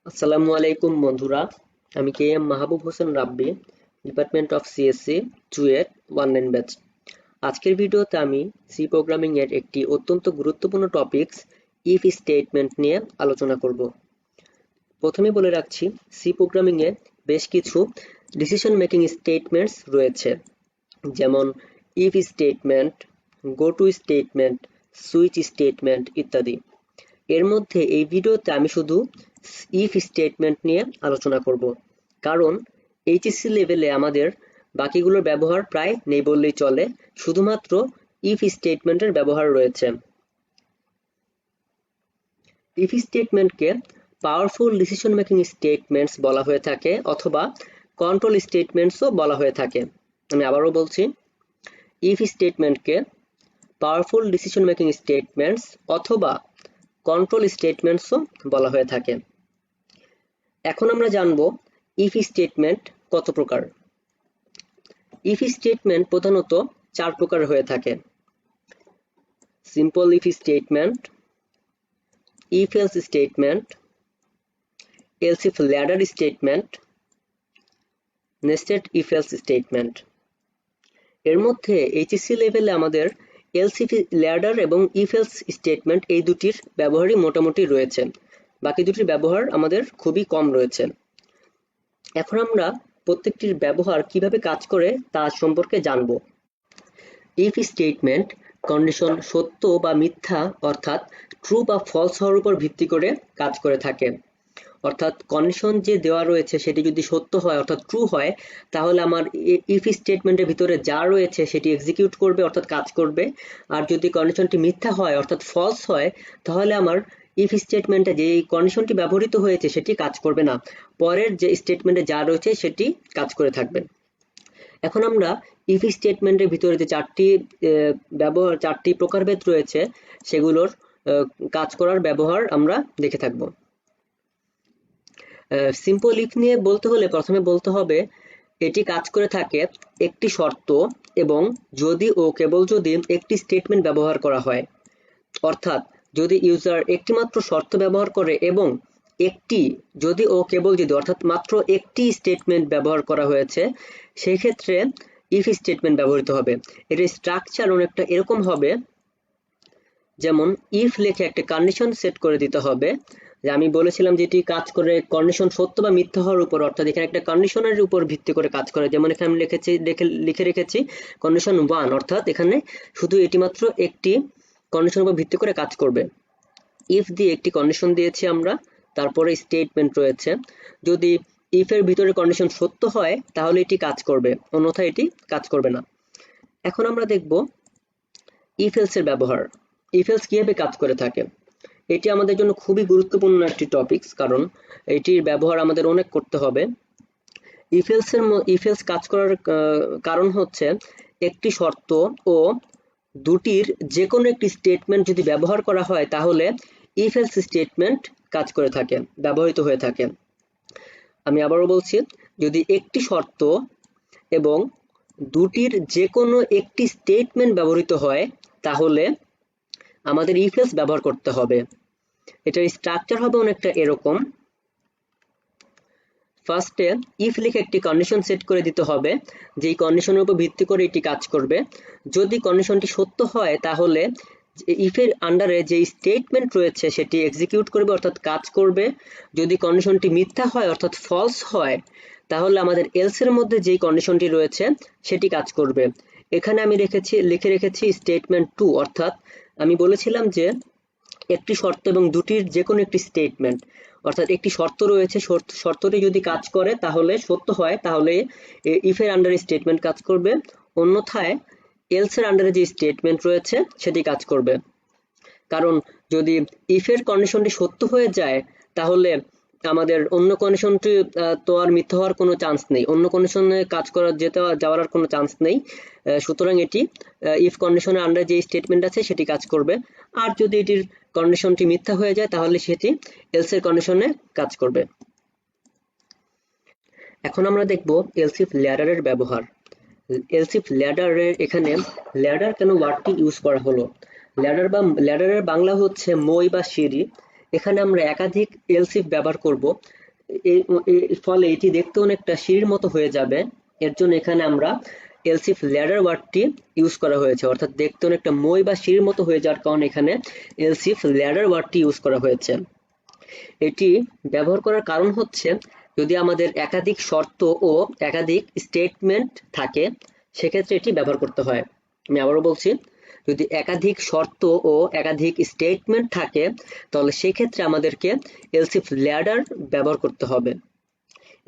আসসালামু আলাইকুম বন্ধুরা, আমি K M Mahbub Hossain Rabbi, department of CSC, CUET online batch. আজকের ভিডিওতে আমি সি প্রোগ্রামিং এর একটি অত্যন্ত গুরুত্বপূর্ণ টপিকস ইফ স্টেটমেন্ট নিয়ে আলোচনা করব। প্রথমে বলে রাখছি, সি প্রোগ্রামিং এ বেশ কিছু ডিসিশন মেকিং স্টেটমেন্টস রয়েছে, যেমন if statement, go to statement, switch statement ইত্যাদি। এর মধ্যে এই ভিডিওতে আমি শুধু ইফ স্টেটমেন্ট নিয়ে আলোচনা করব, কারণ এইচএসসি লেভেলে আমাদের বাকিগুলোর ব্যবহার প্রায় নেই বললেই চলে, শুধুমাত্র ইফ স্টেটমেন্টের ব্যবহার রয়েছে। ইফ স্টেটমেন্টকে পাওয়ারফুল ডিসিশন মেকিং স্টেটমেন্টস বলা হয়ে থাকে অথবা কন্ট্রোল স্টেটমেন্টসও বলা হয়ে থাকে। আমি আবারও বলছি, ইফ স্টেটমেন্টকে পাওয়ারফুল ডিসিশন মেকিং স্টেটমেন্টস অথবা কন্ট্রোল স্টেটমেন্টসও বলা হয়ে থাকে। এখন আমরা জানব ইফ স্টেটমেন্ট কত প্রকার। ইফ স্টেটমেন্ট প্রধানত 4 প্রকার হয়ে থাকে: simple if statement, if else statement, else if ladder statement, nested if else statement. এর মধ্যে এইচএসসি লেভেলে আমাদের এলস ইফ ল্যাডার এবং ইফ এলস স্টেটমেন্ট এই দুটির ব্যবহারই মোটামুটি রয়েছে, বাকি দুটির ব্যবহার আমাদের খুবই কম রয়েছে। এখন আমরা প্রত্যেকটির ব্যবহার কিভাবে কাজ করে তা সম্পর্কে জানব। ইফ স্টেটমেন্ট কন্ডিশন সত্য বা মিথ্যা অর্থাৎ ট্রু বা ফলস হওয়ার উপর ভিত্তি করে কাজ করে থাকে। অর্থাৎ কন্ডিশন যে দেওয়া রয়েছে সেটি যদি সত্য হয় অর্থাৎ ট্রু হয়, তাহলে আমার ইফ স্টেটমেন্টের ভিতরে যা রয়েছে সেটি এক্সিকিউট করবে অর্থাৎ কাজ করবে। আর যদি কন্ডিশনটি মিথ্যা হয় অর্থাৎ ফলস হয়, তাহলে আমার ইফ স্টেটমেন্টে যে কন্ডিশনটি ব্যবহৃত হয়েছে সেটি কাজ করবে না, পরের যে স্টেটমেন্টে যা রয়েছে সেটি কাজ করে থাকবে। এখন আমরা ইফ স্টেটমেন্টের ভিতরে যে চারটি প্রকারভেদ রয়েছে সেগুলোর কাজ করার ব্যবহার আমরা দেখে থাকব। সিম্পল ইফ নিয়ে বলতে হলে প্রথমে বলতে হবে এটি কাজ করে থাকে একটি শর্ত এবং যদি ও কেবল যদি একটি স্টেটমেন্ট ব্যবহার করা হয়। অর্থাৎ যদি ইউজার একটিমাত্র শর্ত ব্যবহার করে এবং যদি ও কেবল যদি অর্থাৎ মাত্র একটি স্টেটমেন্ট ব্যবহার করা হয়েছে, সেই ক্ষেত্রে ইফ স্টেটমেন্ট ব্যবহৃত হবে। এর স্ট্রাকচার অনেকটা এরকম হবে, যেমন ইফ লিখে একটা কন্ডিশন সেট করে দিতে হবে, যে আমি বলেছিলাম যেটি কাজ করে কন্ডিশন সত্য বা মিথ্যা হওয়ার উপর, অর্থাৎ এখানে একটা কন্ডিশনের উপর ভিত্তি করে কাজ করে। যেমন এখানে আমি লিখে রেখেছি কন্ডিশন 1, অর্থাৎ এখানে শুধু এটি মাত্র একটি কন্ডিশনের উপর ভিত্তি করে কাজ করবে। ইফ দিয়ে একটি কন্ডিশন দিয়েছি আমরা, তারপরে স্টেটমেন্ট রয়েছে। যদি ইফ এর ভিতরে কন্ডিশন সত্য হয় তাহলে এটি কাজ করবে, অন্যথায় এটি কাজ করবে না। এখন আমরা দেখব ইফ এলস এর ব্যবহার। ইফ এলস কিভাবে কাজ করে থাকে। এটি আমাদের জন্য খুবই গুরুত্বপূর্ণ একটি টপিকস, কারণ এটির ব্যবহার আমাদের অনেক করতে হবে। ইফ এলস কাজ করার কারণ হচ্ছে একটি শর্ত ও দুটির যে কোনো একটি স্টেটমেন্ট যদি ব্যবহার করা হয় তাহলে ইফ এলস স্টেটমেন্ট কাজ করে থাকে, ব্যবহৃত হয়ে থাকে। আমি আবারও বলছি, যদি একটি শর্ত এবং দুটির যে কোনো একটি স্টেটমেন্ট ব্যবহৃত হয় তাহলে আমাদের ইফ এলস ব্যবহার করতে হবে। এটার স্ট্রাকচার হবে অনেকটা এরকম। ফার্স্টে ইফ লিখে একটি কন্ডিশন সেট করে দিতে হবে, যেই কন্ডিশনের উপর ভিত্তি করে এটি কাজ করবে। যদি কন্ডিশনটি সত্য হয় তাহলে ইফ এর আন্ডারে যে স্টেটমেন্ট রয়েছে সেটি এক্সিকিউট করবে অর্থাৎ কাজ করবে। যদি কন্ডিশনটি মিথ্যা হয় অর্থাৎ ফলস হয়, তাহলে আমাদের এলস এর মধ্যে যেই কন্ডিশনটি রয়েছে সেটি কাজ করবে। এখানে আমি লিখে রেখেছি স্টেটমেন্ট 2, অর্থাৎ আমি বলেছিলাম যে একটি শর্ত এবং দুটির যে কোনো একটি স্টেটমেন্ট, অর্থাৎ একটি শর্ত রয়েছে, শর্তটি যদি কাজ করে তাহলে সত্য হয় তাহলে ইফ এর আন্ডারে স্টেটমেন্ট কাজ করবে, অন্যথায় এলস এর আন্ডারে যে স্টেটমেন্ট রয়েছে সেটি কাজ করবে। কারণ যদি ইফ এর কন্ডিশনটি সত্য হয়ে যায় তাহলে আমাদের অন্য কন্ডিশনটি তো আর মিথ্যা হওয়ার কোনো চান্স নেই, অন্য কন্ডিশনে কাজ করার যাওয়ার আর কোনো চান্স নেই। সুতরাং এটি ইফ কন্ডিশনের আন্ডারে যে স্টেটমেন্ট আছে সেটি কাজ করবে। আর যদি এটির কন্ডিশনটি মিথ্যা হয়ে যায় তাহলে সেটি এলস এর কন্ডিশনে কাজ করবে। এখন আমরা দেখব এলস ইফ ল্যাডারের ব্যবহার। এলস ইফ ল্যাডারের এখানে ল্যাডার কেন ওয়ার্ডটি ইউজ করা হলো। ল্যাডারের বাংলা হচ্ছে মই বা সিঁড়ি। এখানে আমরা একাধিক এলস ইফ ব্যবহার করব, ফলে এটি দেখতে অনেকটা সিঁড়ির মতো হয়ে যাবে। এর জন্য এখানে আমরা এলস ইফ ল্যাডার ওয়ার্ডটি ইউজ করা হয়েছে, অর্থাৎ দেখতে অনেকটা মই বা সিঁড়ির মতো হয়ে যাওয়ার কারণে এখানে এলস ইফ ল্যাডার ওয়ার্ডটি ইউজ করা হয়েছে। এটি ব্যবহার করার কারণ হচ্ছে, যদি আমাদের একাধিক শর্ত ও একাধিক স্টেটমেন্ট থাকে সেক্ষেত্রে এটি ব্যবহার করতে হয়। আমি আবারও বলছি, যদি একাধিক শর্ত ও একাধিক স্টেটমেন্ট থাকে তাহলে সেক্ষেত্রে আমাদেরকে এলস ইফ ল্যাডার ব্যবহার করতে হবে।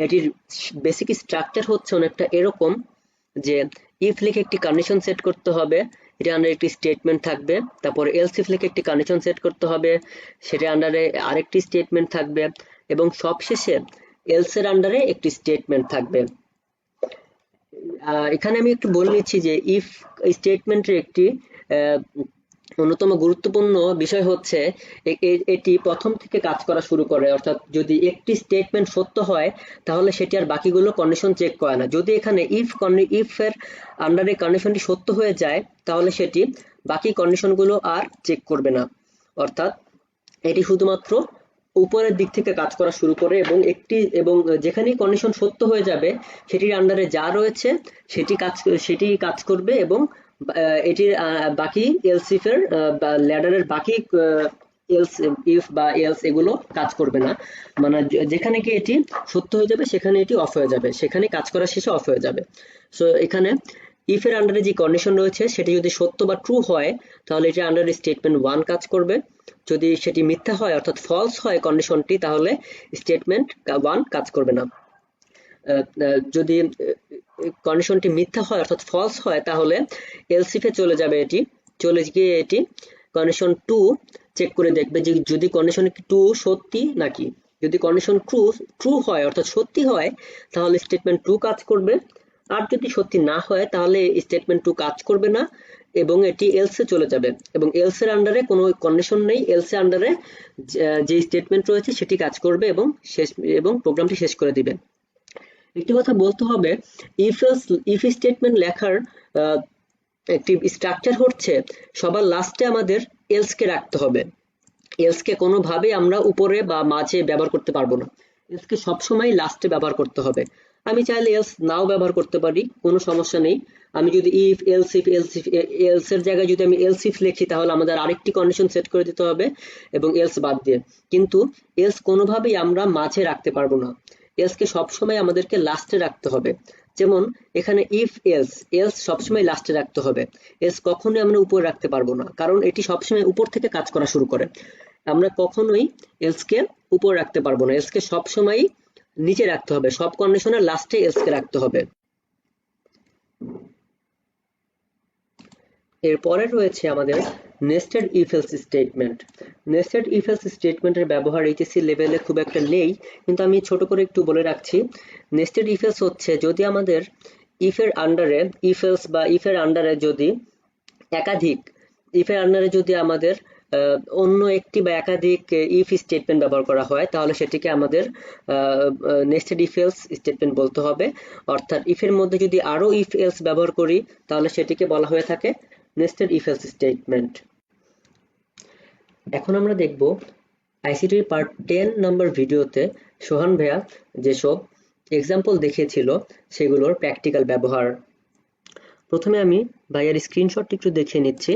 এটির বেসিক স্ট্রাকচার হচ্ছে অনেকটা এরকম যে ইফ লিখে একটি কন্ডিশন সেট করতে হবে, এটা আন্ডারে একটি স্টেটমেন্ট থাকবে, তারপরে এলস ইফ লিখে একটি কন্ডিশন সেট করতে হবে, সেটা আন্ডারে আরেকটি স্টেটমেন্ট থাকবে, এবং সবশেষে এলস এর আন্ডারে একটি স্টেটমেন্ট থাকবে। এখানে আমি একটু বলে নিচ্ছি যে ইফ স্টেটমেন্টের একটি অন্যতম গুরুত্বপূর্ণ বিষয় হচ্ছে এটি প্রথম থেকে কাজ করা শুরু করে, অর্থাৎ যদি একটি স্টেটমেন্ট সত্য হয় তাহলে সেটি আর বাকিগুলো কন্ডিশন চেক করে না। যদি এখানে ইফ এর আন্ডারে কন্ডিশনটি সত্য হয়ে যায় তাহলে সেটি বাকি কন্ডিশনগুলো আর চেক করবে না, অর্থাৎ এটি শুধুমাত্র উপরের দিক থেকে কাজ করা শুরু করে এবং যেখানেই কন্ডিশন সত্য হয়ে যাবে সেটির আন্ডারে যা রয়েছে সেটি কাজ করবে, এবং এটির বাকি এলস ইফ এর ল্যাডারের বাকি এলস ইফ বা এলস এগুলো কাজ করবে না। মানে যেখানে কি এটি সত্য হয়ে যাবে সেখানে এটি অফ হয়ে যাবে, সেখানে কাজ করা শেষে অফ হয়ে যাবে। সো এখানে ইফ এর আন্ডারে যে কন্ডিশন রয়েছে সেটি যদি সত্য বা ট্রু হয় তাহলে এটির আন্ডারে স্টেটমেন্ট 1 কাজ করবে। যদি সেটি মিথ্যা হয় অর্থাৎ ফলস হয় কন্ডিশনটি তাহলে স্টেটমেন্ট 1 কাজ করবে না। যদি কন্ডিশনটি মিথ্যা হয় অর্থাৎ ফলস হয় তাহলে এলস ইফ এ চলে যাবে, চলে গিয়ে এটি কন্ডিশন 2 চেক করে দেখবে যে যদি কন্ডিশন 2 সত্যি নাকি। যদি কন্ডিশন ট্রু হয় অর্থাৎ সত্যি হয় তাহলে স্টেটমেন্ট 2 কাজ করবে, আর যদি সত্যি না হয় তাহলে স্টেটমেন্ট 2 কাজ করবে না এবং এটি এলস এ চলে যাবে, এবং এলস এর আন্ডারে কোনো কন্ডিশন নেই, এলস এর আন্ডারে যে স্টেটমেন্ট রয়েছে সেটি কাজ করবে এবং প্রোগ্রামটি শেষ করে দিবে। একটি কথা বলতে হবে, ইফ স্টেটমেন্ট লেখার একটি স্ট্রাকচার হচ্ছে সবার লাস্টে আমাদের এলস কে রাখতে হবে। এলস কে কোনোভাবেই আমরা উপরে বা মাঝে ব্যবহার করতে পারবো না, এলস কে সবসময় লাস্টে ব্যবহার করতে হবে। আমি চাইলে এলস নাও ব্যবহার করতে পারি, কোনো সমস্যা নেই। আমি যদি এলস এর জায়গায় যদি আমি এলস ইফ লিখি তাহলে আমাদের আরেকটি কন্ডিশন সেট করে দিতে হবে এবং এলস বাদ দিয়ে, কিন্তু এলস কোনোভাবেই আমরা মাঝে রাখতে পারবো না, এলস কে সবসময় আমাদেরকে লাস্টে রাখতে হবে। যেমন এখানে এলস সবসময় লাস্টে রাখতে হবে, এলস কখনোই আমরা উপরে রাখতে পারবো না, কারণ এটি সবসময় উপর থেকে কাজ করা শুরু করে। আমরা কখনোই এলস কে উপরে রাখতে পারবো না, এলস কে সবসময় নিচে রাখতে হবে, সব কন্ডিশনের লাস্টে এলস কে রাখতে হবে। এরপরে রয়েছে আমাদের nested if else statement. Nested if else স্টেটমেন্টের ব্যবহার এইচএসসি লেভেলে খুব একটা নেই, কিন্তু আমি ছোট করে একটু বলে রাখছি। নেস্টেড ইফ এলস হচ্ছে যদি আমাদের ইফ এর আন্ডারে যদি আমাদের অন্য একটি বা একাধিক ইফ স্টেটমেন্ট ব্যবহার করা হয় তাহলে সেটিকে আমাদের নেস্টেড ইফ এলস স্টেটমেন্ট বলতে হবে। অর্থাৎ ইফ এর মধ্যে যদি আরো ইফ এলস ব্যবহার করি তাহলে সেটিকে বলা হয়ে থাকে নেস্টেড ইফ এলস স্টেটমেন্ট। এখন আমরা দেখব আইসিটির পার্ট 10 নম্বর ভিডিওতে সোহান ভাইয়া যেসব এক্সাম্পল দেখিয়েছিল সেগুলোর প্র্যাকটিক্যাল ব্যবহার। প্রথমে আমি ভাইয়ার স্ক্রিনশটটি একটু দেখিয়ে নিচ্ছি।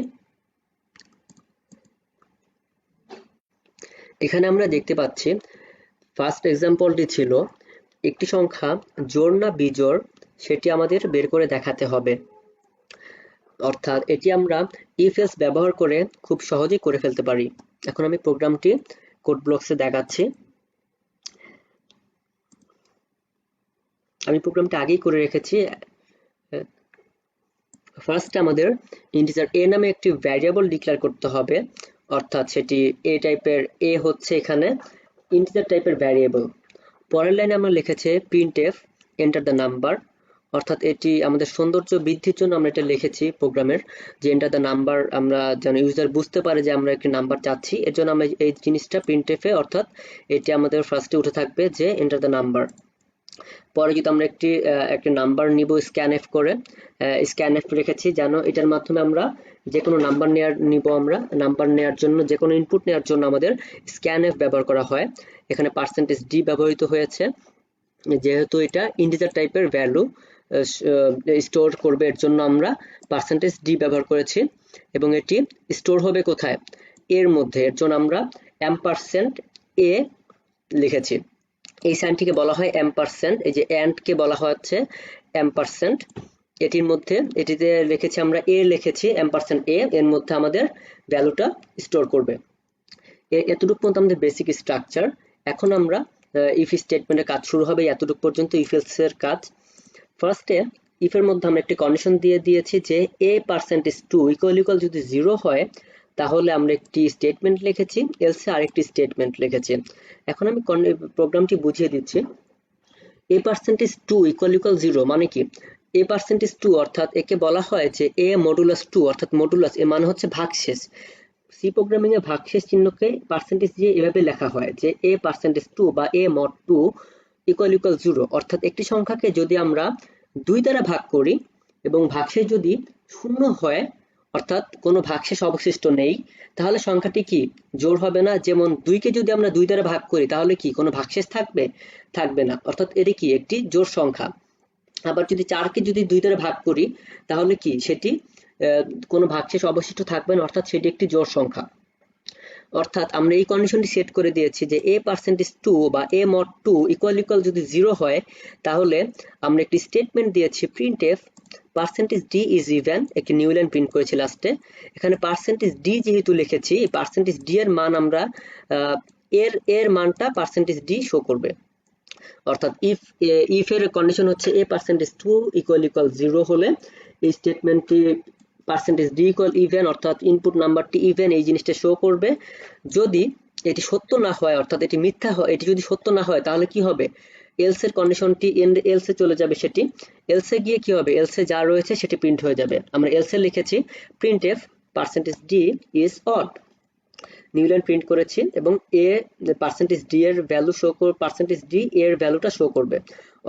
এখানে আমরা দেখতে পাচ্ছি ফার্স্ট এক্সাম্পলটি ছিল একটি সংখ্যা জোড় না বিজোড় সেটি আমাদের বের করে দেখাতে হবে, অর্থাৎ এটি আমরা ইফ এলস ব্যবহার করে খুব সহজেই করে ফেলতে পারি। এখন আমি প্রোগ্রামটি কোড ব্লকসে দেখাচ্ছি। আমি প্রোগ্রামটা আগেই করে রেখেছি। ফার্স্ট আমাদের ইন্টিজার এ নামে একটি ভ্যারিয়েবল ডিক্লেয়ার করতে হবে, অর্থাৎ সেটি এ হচ্ছে এখানে ইন্টিজার টাইপের ভ্যারিয়েবল। পরের লাইনে আমরা লিখেছি প্রিন্টএফ এন্টার দ্য নাম্বার, অর্থাৎ এটি আমাদের সৌন্দর্য বৃদ্ধির জন্য আমরা এটা লিখেছি প্রোগ্রামের, যে এন্টার দ্য নাম্বার, আমরা যেন ইউজার বুঝতে পারে যে আমরা একটি নাম্বার চাচ্ছি, এর জন্য আমরা এই জিনিসটা প্রিন্টএফে, অর্থাৎ এটি আমাদের ফার্স্টে উঠে থাকবে যে এন্টার দ্য নাম্বার। পরে যদি আমরা একটা নাম্বার নিব স্ক্যানএফ করে, স্ক্যানএফ রেখেছি যেন এটার মাধ্যমে আমরা যে কোনো নাম্বার নিব, আমরা নাম্বার নেওয়ার জন্য যে কোনো ইনপুট নেওয়ার জন্য আমাদের স্ক্যানএফ ব্যবহার করা হয়। এখানে %d ব্যবহৃত হয়েছে যেহেতু এটা ইন্টিজার টাইপের ভ্যালু স্টোর করবে, এর জন্য আমরা %d ব্যবহার করেছি। এবং এটি স্টোর হবে কোথায়? এর মধ্যে, এর জন্য আমরা $a লিখেছি। এই সাইনটিকে বলা হয় অ্যাম্পারস্যান্ড। এই যে অ্যান্ডকে বলা হচ্ছে অ্যাম্পারস্যান্ড। এটিতে লিখেছি আমরা এ লিখেছি $a, এর মধ্যে আমাদের ভ্যালুটা স্টোর করবে। এতটুকু পর্যন্ত আমাদের বেসিক স্ট্রাকচার। এখন আমরা ইফ স্টেটমেন্টের কাজ শুরু হবে, এতটুকু পর্যন্ত ইফ এলস এর কাজ। ফার্স্টে ইফের মধ্যে আমরা একটি কন্ডিশন দিয়ে দিয়েছি যে a%2 ইকুয়াল যদি 0 হয় তাহলে আমরা একটি স্টেটমেন্ট লিখেছি, এলসে আরেকটি স্টেটমেন্ট লিখেছি। এখন আমি প্রোগ্রামটি বুঝিয়ে দিচ্ছি। a%2 ইকুয়াল 0 মানে কি? a%2 অর্থাৎ একে বলা হয় যে a মডুলাস 2, অর্থাৎ মডুলাস এ মানে হচ্ছে ভাগশেষ। সি প্রোগ্রামিং এ ভাগশেষ চিহ্নকে পার্সেন্টেজ দিয়ে এভাবে লেখা হয় যে a%2 বা a mod 2 ইকুয়াল 0, অর্থাৎ একটি সংখ্যাকে যদি আমরা 2 দ্বারা ভাগ করি এবং ভাগশেষ যদি 0 হয়, অর্থাৎ কোনো ভাগশেষ অবশিষ্ট নেই, তাহলে সংখ্যাটি কি জোড় হবে না। যেমন 2 কে যদি আমরা 2 দ্বারা ভাগ করি তাহলে কি কোনো ভাগশেষ থাকবে? থাকবে না, অর্থাৎ এটি কি একটি জোড় সংখ্যা। আবার যদি 4 কে যদি 2 দ্বারা ভাগ করি তাহলে কি সেটি কোনো ভাগশেষ অবশিষ্ট থাকবে না, অর্থাৎ সেটি একটি জোড় সংখ্যা। অর্থাৎ আমরা এই কন্ডিশনটি সেট করে দিয়েছি যে a%2 বা a mod 2 ইকুয়াল যদি 0 হয় তাহলে আমরা একটি স্টেটমেন্ট দিয়েছি printf %d is even, একটি নিউ লাইন প্রিন্ট করেছি লাস্টে। এখানে %d যেহেতু লিখেছি, এই %d এর মান আমরা এর মানটা %d শো করবে। অর্থাৎ ইফ এর কন্ডিশন হচ্ছে a%2 ইকুয়াল 0 হলে এই স্টেটমেন্টটি %d ইকুয়াল ইভেন, অর্থাৎ ইনপুট নাম্বারটি ইভেন এই জিনিসটা শো করবে। যদি এটি সত্য না হয়, অর্থাৎ এটি মিথ্যা হয়, এটি যদি সত্য না হয় তাহলে কি হবে? এলস এর কন্ডিশনটি এলসে চলে যাবে, সেটি এলসে গিয়ে কি হবে? এলসে যা রয়েছে সেটি প্রিন্ট হয়ে যাবে। আমরা এলসে লিখেছি printf %d is odd, new line print করেছি এবং %d এর ভ্যালু শো করবে, %d এর ভ্যালুটা শো করবে।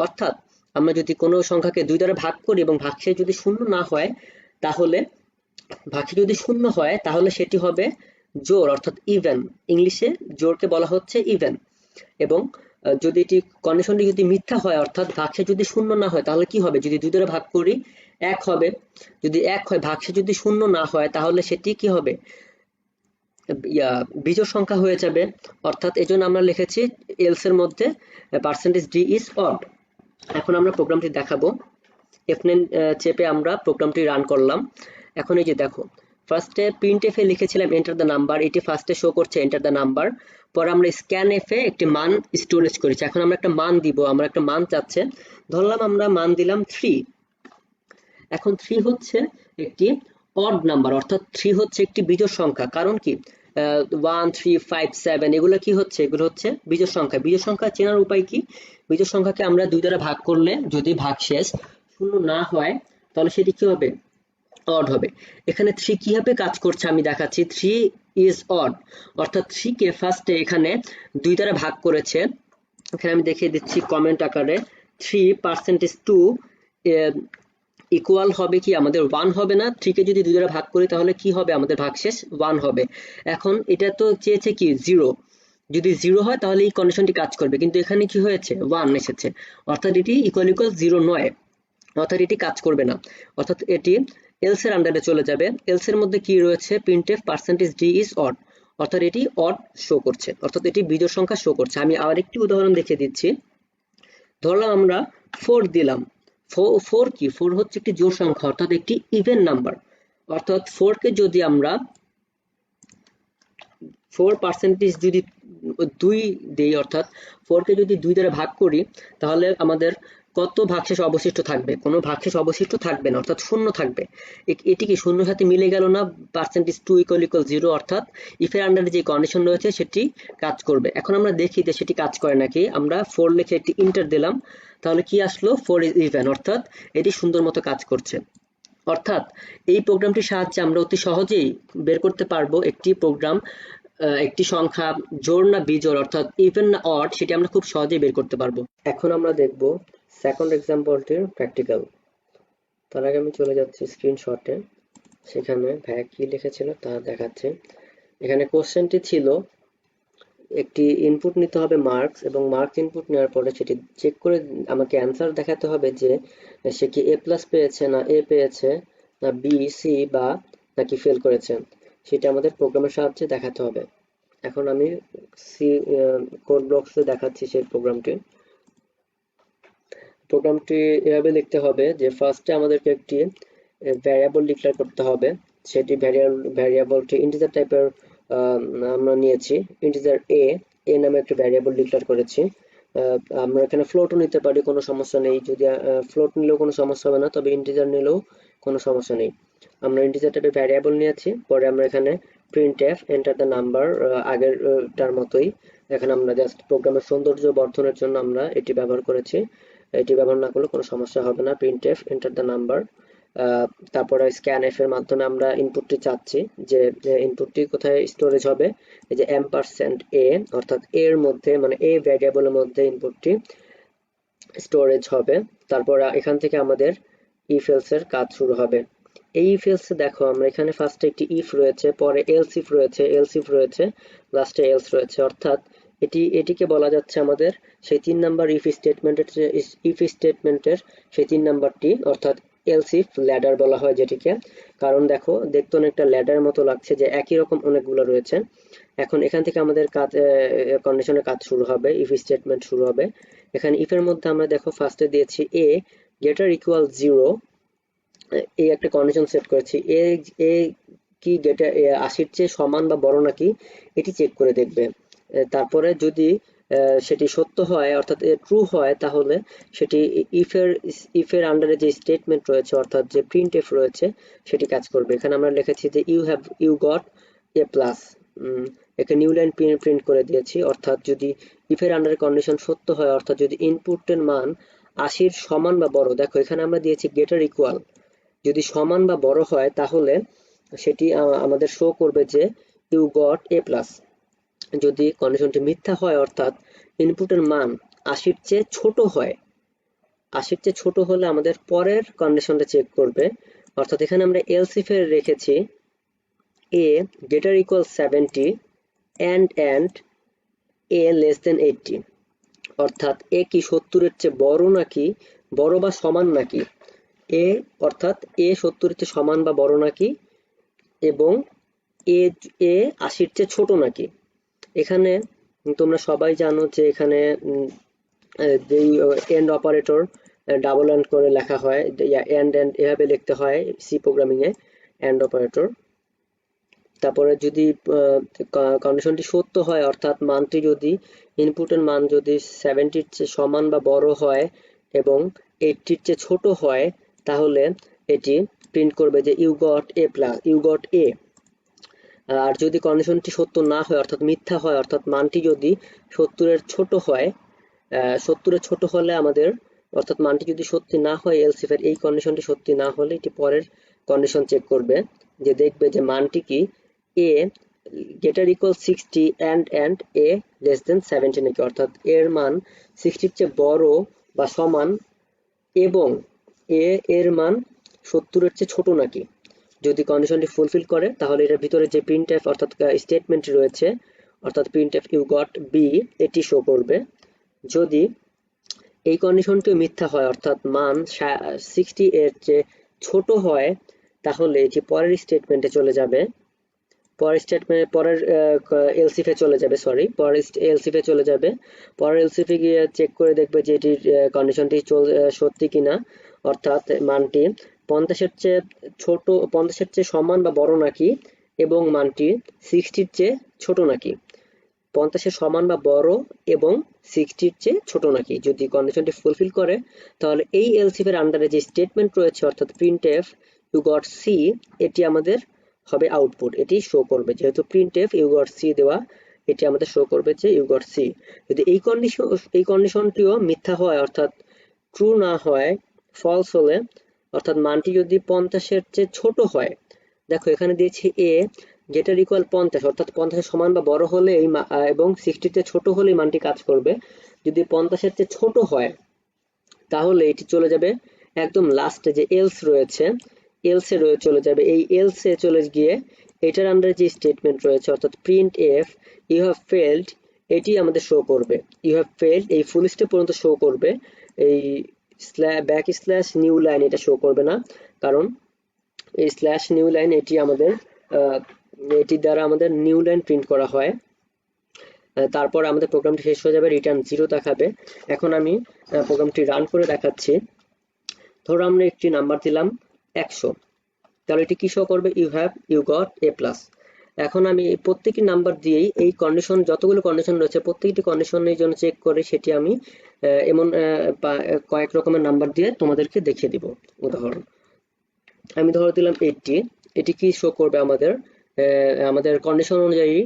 অর্থাৎ আমরা যদি কোনো সংখ্যাকে 2 দ্বারা ভাগ করি এবং ভাগশেষ যদি 0 না হয় তাহলে সেটি হবে জোড়, অর্থাৎ ইভেন। ইংলিশে জোড়কে বলা হচ্ছে ইভেন। এবং যদি এটি কন্ডিশনটি যদি মিথ্যা হয়, অর্থাৎ ভাগশেষ যদি 0 না হয় তাহলে কি হবে? যদি 2 দ্বারা ভাগ করি 1 হবে। যদি 1 হয়, ভাগশেষ যদি 0 না হয় তাহলে সেটি কি হবে? বিজোড় সংখ্যা হয়ে যাবে। অর্থাৎ এজন্য আমরা লিখেছি এলস এর মধ্যে %d is odd। এখন আমরা প্রোগ্রামটি দেখাবো। F9 চেপে আমরা প্রোগ্রামটি রান করলাম। এখন এই যে দেখো, ফার্স্টে printf এ লিখেছিলাম এন্টার দ্য নাম্বার, এটি ফার্স্টে শো করছে এন্টার দ্য নাম্বার। পরে আমরা scanf এ একটি মান স্টোরেজ করেছি। এখন আমরা একটা মান দিব, আমরা একটা মান চাচ্ছে, ধরলাম আমরা মান দিলাম 3। এখন 3 হচ্ছে একটি অড নাম্বার, অর্থাৎ 3 হচ্ছে একটি বিজোড় সংখ্যা। কারণ কি 1 3 5 7 এগুলো কি হচ্ছে? এগুলো হচ্ছে বিজোড় সংখ্যা। বিজোড় সংখ্যা চেনার উপায় কি? বিজোড় সংখ্যাকে আমরা 2 দ্বারা ভাগ করলে যদি ভাগশেষ 0 না হয় তাহলে সেটি কি হবে? অড হবে। এখানে 3 কিভাবে কাজ করছে আমি দেখাচ্ছি। 3 is odd, অর্থাৎ 3 কে ফার্স্টে এখানে 2 দ্বারা ভাগ করেছে। এখানে আমি দেখিয়ে দিচ্ছি কমেন্ট আকারে। 3%2 ইকুয়াল হবে কি আমাদের 1 হবে না। 3 কে যদি 2 দ্বারা ভাগ করি তাহলে কি হবে? আমাদের ভাগশেষ 1 হবে। এখন এটা তো চেয়েছে কি 0, যদি 0 হয় তাহলে এই কন্ডিশনটি কাজ করবে, কিন্তু এখানে কি হয়েছে? 1 এসেছে, অর্থাৎ এটি ইকুয়াল 0 নয়, অর্থাৎ এটি কাজ করবে না। অর্থাৎ এটি এলস এর আন্ডারে চলে যাবে। এলস এর মধ্যে কি রয়েছে? printf %d is odd, অর্থাৎ এটি অড শো করছে, অর্থাৎ এটি বিজোড় সংখ্যা শো করছে। আমি আরেকটি উদাহরণ দেখিয়ে দিচ্ছি। ধরলাম আমরা 4 দিলাম। 4 কি? 4 হচ্ছে একটি জোড় সংখ্যা, অর্থাৎ একটি ইভেন নাম্বার। অর্থাৎ 4 কে যদি আমরা 4% যদি 2 দেই, অর্থাৎ 4 কে যদি 2 দ্বারা ভাগ করি তাহলে আমাদের কত ভাগশেষ অবশিষ্ট থাকবে? কোনো ভাগশেষ অবশিষ্ট থাকবে না, অর্থাৎ 0 থাকবে। এটি কি শূন্যর সাথে মিলে গেল না? %2 = 0, অর্থাৎ ইফ এর আন্ডারে যে কন্ডিশন রয়েছে সেটি কাজ করবে। এখন আমরা দেখি যে সেটি কাজ করে নাকি। আমরা 4 লিখে একটি এন্টার দিলাম, তাহলে কি আসলো? 4 is even, অর্থাৎ এটি সুন্দর মতো কাজ করছে। অর্থাৎ এই প্রোগ্রামটির সাহায্যে আমরা অতি সহজেই বের করতে পারবো একটি প্রোগ্রাম একটি সংখ্যা জোড় না বিজোড় অর্থাৎ ইভেন না অড সেটি আমরা খুব সহজেই বের করতে পারবো। এখন আমরা দেখব সেকেন্ড এক্সাম্পলটির প্র্যাকটিক্যাল। তার আগে আমি চলে যাচ্ছি স্ক্রিনশটে, সেখানে ভাইয়া কি লিখেছিল তা দেখাচ্ছে। এখানে কোশ্চেনটি ছিল একটি ইনপুট নিতে হবে মার্কস, এবং মার্কস ইনপুট নেওয়ার পরে সেটি চেক করে আমাকে অ্যান্সার দেখাতে হবে যে সে কি এ প্লাস পেয়েছে না এ পেয়েছে না বি সি বা নাকি ফেল করেছে, সেটা আমাদের প্রোগ্রামের সাহায্যে দেখাতে হবে। এখন আমি সি কোড ব্লকসে দেখাচ্ছি সেই প্রোগ্রামটি এভাবে লিখতে হবে যে ফার্স্টে আমাদেরকে একটি ভ্যারিয়েবল ডিক্লেয়ার করতে হবে। সেটি ভ্যারিয়েবলটি ইন্টিজার টাইপের আমরা নিয়েছি, ইন্টিজার এ নামে একটা ভ্যারিয়েবল ডিক্লেয়ার করেছি। আমরা এখানে ফ্লোটও নিতে পারি, কোনো সমস্যা নেই। যদি ফ্লোট নিলেও কোনো সমস্যা হবে না, তবে ইন্টিজার নিলেও কোনো সমস্যা নেই। আমরা ইন্টিজার টাইপের ভ্যারিয়েবল নিয়েছি, পরে আমরা এখানে printf enter the number আগেরটার মতোই। এখানে আমরা জাস্ট প্রোগ্রামের সৌন্দর্য বর্ধনের জন্য আমরা এটি ব্যবহার করেছি, এটি ব্যবহার না করলে কোনো সমস্যা হবে না। printf enter the number, তারপরে scanf এর মাধ্যমে আমরা ইনপুটটি চাচ্ছি যে ইনপুটটি কোথায় স্টোরেজ হবে, এই যে %a অর্থাৎ এর মধ্যে, মানে a ভ্যারিয়েবলের মধ্যে ইনপুটটি স্টোরেজ হবে। তারপর এখান থেকে আমাদের if else এর কাজ শুরু হবে। এই if else দেখো আমরা এখানে ফার্স্টে একটি if রয়েছে, পরে else if রয়েছে, লাস্টে else রয়েছে, অর্থাৎ এটিকে বলা যাচ্ছে আমাদের সেই 3 নাম্বার if স্টেটমেন্টের সেই 3 নাম্বারটি, অর্থাৎ else if ladder বলা হয় যেটিকে। কারণ দেখো দেখতে অনেকটা ল্যাডার মতো লাগছে, যে একই রকম অনেকগুলো রয়েছে। এখন এখান থেকে আমাদের কাজ কন্ডিশনের কাজ শুরু হবে, if স্টেটমেন্ট শুরু হবে। এখানে if এর মধ্যে আমরা দেখো ফার্স্টে দিয়েছি a greater equal 0, এই একটা কন্ডিশন সেট করেছি। এ কি গেটার 80-র চেয়ে সমান বা বড় নাকি এটি চেক করে দেখবে। তারপরে যদি সেটি সত্য হয় অর্থাৎ ট্রু হয়, তাহলে সেটি if এর আন্ডারে যে স্টেটমেন্ট রয়েছে অর্থাৎ যে printf রয়েছে সেটি কাজ করবে। এখানে আমরা লিখেছি যে you got a plus, একটা নিউ লাইন প্রিন্ট করে দিয়েছি। অর্থাৎ যদি if এর আন্ডারে কন্ডিশন সত্য হয়, অর্থাৎ যদি ইনপুটের মান 80-র সমান বা বড়, দেখো এখানে আমরা দিয়েছি greater equal, যদি সমান বা বড় হয় তাহলে সেটি আমাদের শো করবে যে ইউ গট এ প্লাস। যদি কন্ডিশনটি মিথ্যা হয় অর্থাৎ ইনপুটের মান 80-র চেয়ে ছোট হয়, 80-র চেয়ে ছোট হলে আমাদের পরের কন্ডিশনটা চেক করবে। অর্থাৎ এখানে আমরা এলস ইফ এর রেখেছি a greater equal 70 and a less than 80, অর্থাৎ এ কি 70-এর চেয়ে বড় নাকি, বড় বা সমান নাকি, এ অর্থাৎ এ 70-এর চেয়ে সমান বা বড় নাকি, এবং এ 80-র চেয়ে ছোট নাকি। এখানে তোমরা সবাই জানো যে এখানে যেই এন্ড অপারেটর ডাবল এন্ড করে লেখা হয়, এন্ড এভাবে লিখতে হয় সি প্রোগ্রামিং এ, এন্ড অপারেটর। তারপরে যদি কন্ডিশনটি সত্য হয় অর্থাৎ মানটি যদি ইনপুটের মান যদি 70-র চেয়ে সমান বা বড় হয় এবং 80-র চেয়ে ছোট হয়, তাহলে এটি প্রিন্ট করবে যে you got A plus, you got A. আর যদি কন্ডিশনটি সত্য না হয় অর্থাৎ মিথ্যা হয়, অর্থাৎ মানটি যদি 70-এর ছোট হয়, 70-এর ছোট হলে আমাদের, অর্থাৎ মানটি যদি সত্যি না হয় এলস ইফ এর এই কন্ডিশনটি সত্যি না হলে এটি পরের কন্ডিশন চেক করবে, যে দেখবে যে মানটি কি a greater equal 60 and a less than 70 নাকি, অর্থাৎ এর মান 60-র চেয়ে বড় বা সমান এবং এর মান 70-এর চেয়ে ছোট নাকি। যদি কন্ডিশনটি ফুলফিল করে তাহলে এটার ভিতরে যে printf অর্থাৎ স্টেটমেন্ট রয়েছে অর্থাৎ printf you got b এটি শো করবে। যদি এই কন্ডিশনটিও মিথ্যা হয় অর্থাৎ মান 60 এর চেয়ে ছোট হয়, তাহলে এটি পরের স্টেটমেন্টে চলে যাবে, পরের এলসিফে চলে যাবে, পরের এলসিফে চলে যাবে। পরের এলসিফে গিয়ে চেক করে দেখবে যে এটির কন্ডিশনটি সত্যি কিনা, অর্থাৎ মানটি 50-এর চেয়ে ছোট, 50-এর চেয়ে সমান বা বড় নাকি, এবং মানটি 60-র চেয়ে ছোট নাকি, 50-এর সমান বা বড় এবং 60-র চেয়ে ছোট নাকি। যদি কন্ডিশনটি ফুলফিল করে তাহলে এই এলসিফ এর আন্ডারে যে স্টেটমেন্ট রয়েছে অর্থাৎ printf you got c, এটি আমাদের হবে আউটপুট, এটি শো করবে। যেহেতু printf you got c দেওয়া, এটি আমাদের শো করবে যে you got c। যদি এই কন্ডিশনটিও মিথ্যা হয় অর্থাৎ ট্রু না হয়, ফলস হলে, অর্থাৎ মানটি যদি 50-এর চেয়ে ছোট হয়, দেখো এখানে দিয়েছি a গ্রেটার ইকুয়াল 50, অর্থাৎ 50 সমান বা বড় হলে এবং 60 চেয়ে ছোট হলে এই মানটি কাজ করবে। যদি 50 চেয়ে ছোট হয় তাহলে এটি চলে যাবে একদম লাস্টে যে এলস রয়েছে, এলসে চলে যাবে। এই এলসে চলে গিয়ে এটার আন্ডারে যে স্টেটমেন্ট রয়েছে অর্থাৎ print F U have failed, এটি আমাদের শো করবে। ইউ হ্যাভ ফেলড এই ফুল স্টেপ পর্যন্ত শো করবে, এই ব্যাক স্ল্যাশ নিউ লাইন এটা শো করবে না, কারণ এই স্ল্যাশ নিউ লাইন এটি আমাদের এটি দ্বারা আমাদের নিউ লাইন প্রিন্ট করা হয়। তারপর আমাদের প্রোগ্রামটি শেষ হয়ে যাবে, রিটার্ন 0 দেখাবে। এখন আমি প্রোগ্রামটি রান করে দেখাচ্ছি। ধরো আমরা একটি নাম্বার দিলাম 100, তাহলে এটি কি শো করবে? You got A plus. এখন আমি প্রত্যেকটি নাম্বার দিয়েই এই কন্ডিশন, যতগুলো কন্ডিশন রয়েছে প্রত্যেকটি কন্ডিশনের জন্য চেক করে সেটি আমি এমন কয়েক রকমের নাম্বার দিয়ে তোমাদেরকে দেখিয়ে দিব। উদাহরণ আমি ধরো দিলাম 80, এটি কি শো করবে আমাদের আমাদের কন্ডিশন অনুযায়ী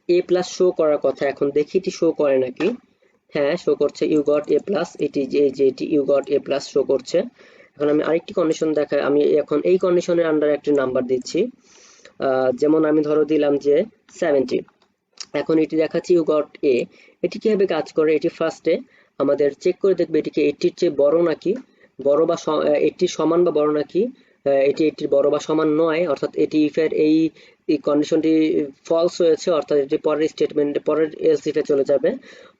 এ প্লাস শো করার কথা। এখন দেখি এটি শো করে নাকি। হ্যাঁ, শো করছে, ইউ গট এ প্লাস। এটি এটি you got A plus show করছে। এখন আমি আরেকটি কন্ডিশন দেখাই, আমি এখন এই কন্ডিশনের আন্ডারে একটি নাম্বার দিচ্ছি। যেমন আমি ধরো দিলাম যে 70, এখন এটি দেখাচ্ছি ইউ গট এ। এটি কিভাবে কাজ করে? এটি ফার্স্টে আমাদের চেক করে দেখবে এটিকে 80-র চেয়ে বড় নাকি, বড় বা 80-র সমান বা বড় নাকি। এটি 80-র বড় বা সমান নয়, অর্থাৎ এটি ইফের এই কন্ডিশনটি ফলস হয়েছে, অর্থাৎ এটি পরের স্টেটমেন্টে পরের এলস ইফে চলে যাবে।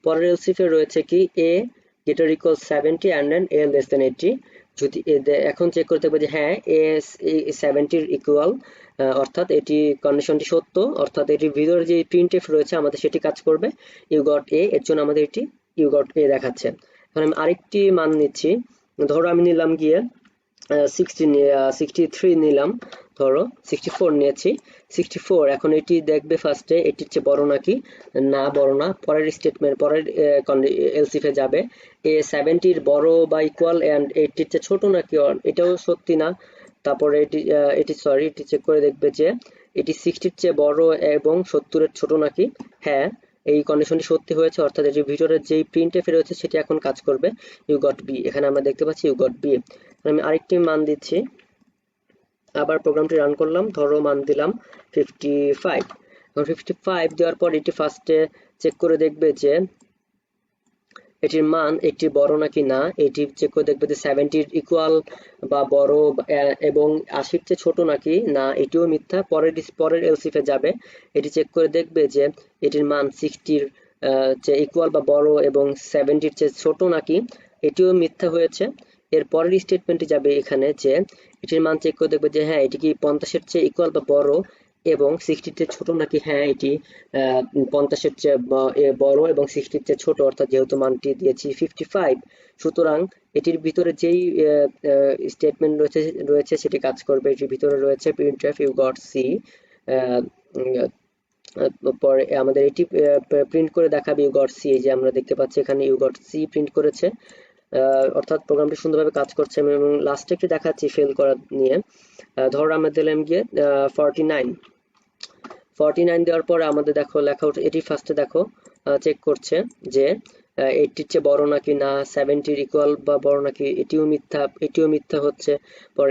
পরের এলস ইফে রয়েছে কি A greater equal 70 and then A less than 80। যদি এখন চেক করতে হবে যে হ্যাঁ এ 70-র ইকুয়াল, অর্থাৎ এটি কন্ডিশনটি সত্য, অর্থাৎ এটির ভিতরে যে প্রিন্টএফ রয়েছে আমাদের সেটি কাজ করবে। ইউ গট এ, এর জন্য আমাদের এটি ইউ গট এ দেখাচ্ছে। এখন আমি আরেকটি মান নিচ্ছি, ধরো আমি নিলাম গিয়ে 63 নিলাম, ধরো 64 নিয়েছি, 64। এখন এটি দেখবে ফার্স্টে এটির চেয়ে বড় নাকি, না বড় না। পরের স্টেটমেন্ট পরের এলসিফে যাবে, এ 70-র বড় বা ইকুয়াল অ্যান্ড 80-র চেয়ে ছোট নাকি, এটাও সত্যি না। তারপরে এটি চেক করে দেখবে যে এটি 60-র চেয়ে বড় এবং 70-এর ছোট নাকি। হ্যাঁ, এই কন্ডিশনটি সত্যি হয়েছে, অর্থাৎ এটির ভিতরে যেই প্রিন্টএফ রয়েছে সেটি এখন কাজ করবে। ইউ গট বি, এখানে আমরা দেখতে পাচ্ছি ইউ গট বি। আমি আরেকটি মান দিচ্ছি, আবার প্রোগ্রামটি রান করলাম, ধরো মান দিলাম 55। এখন 55 দেওয়ার পর এটি ফার্স্টে চেক করে দেখবে যে এটির মান একটি বড় নাকি না। এটি চেক করে দেখবে যে 70-র ইকুয়াল বা বড় এবং 80-র চেয়ে ছোট নাকি, না এটিও মিথ্যা। পরের এলসিফে যাবে, এটি চেক করে দেখবে যে এটির মান 60-র চেয়ে ইকুয়াল বা বড় এবং 70-র চেয়ে ছোট নাকি, এটিও মিথ্যা হয়েছে। এর পরের স্টেটমেন্টে যাবে এখানে যে এটির মান চেক করে দেখবে যে হ্যাঁ এটি কি 50-এর চেয়ে ইকুয়াল বা বড় এবং 60-র চেয়ে ছোট নাকি। হ্যাঁ, এটি 50-এর চেয়ে বড় এবং 60-র চেয়ে ছোট, অর্থাৎ যেহেতু মানটি দিয়েছি 55, সুতরাং এটির ভিতরে যেই স্টেটমেন্ট রয়েছে সেটি কাজ করবে। এটির ভিতরে রয়েছে প্রিন্টএফ ইউ গট সি, পরে আমাদের এটি প্রিন্ট করে দেখাবে ইউ গট সি। এই যে আমরা দেখতে পাচ্ছি এখানে ইউ গট সি প্রিন্ট করেছে, অর্থাৎ প্রোগ্রামটি সুন্দরভাবে কাজ করছে। এবং লাস্টে একটু দেখাচ্ছি ফেল করা নিয়ে। ধরো আমরা দিলাম গিয়ে 49 দেওয়ার পরে আমাদের দেখো লেখা উঠে, এটি ফার্স্টে দেখো চেক করছে যে 80-র চেয়ে বড় নাকি না, 70-র ইকুয়াল বা বড় নাকি, এটিও মিথ্যা হচ্ছে। পর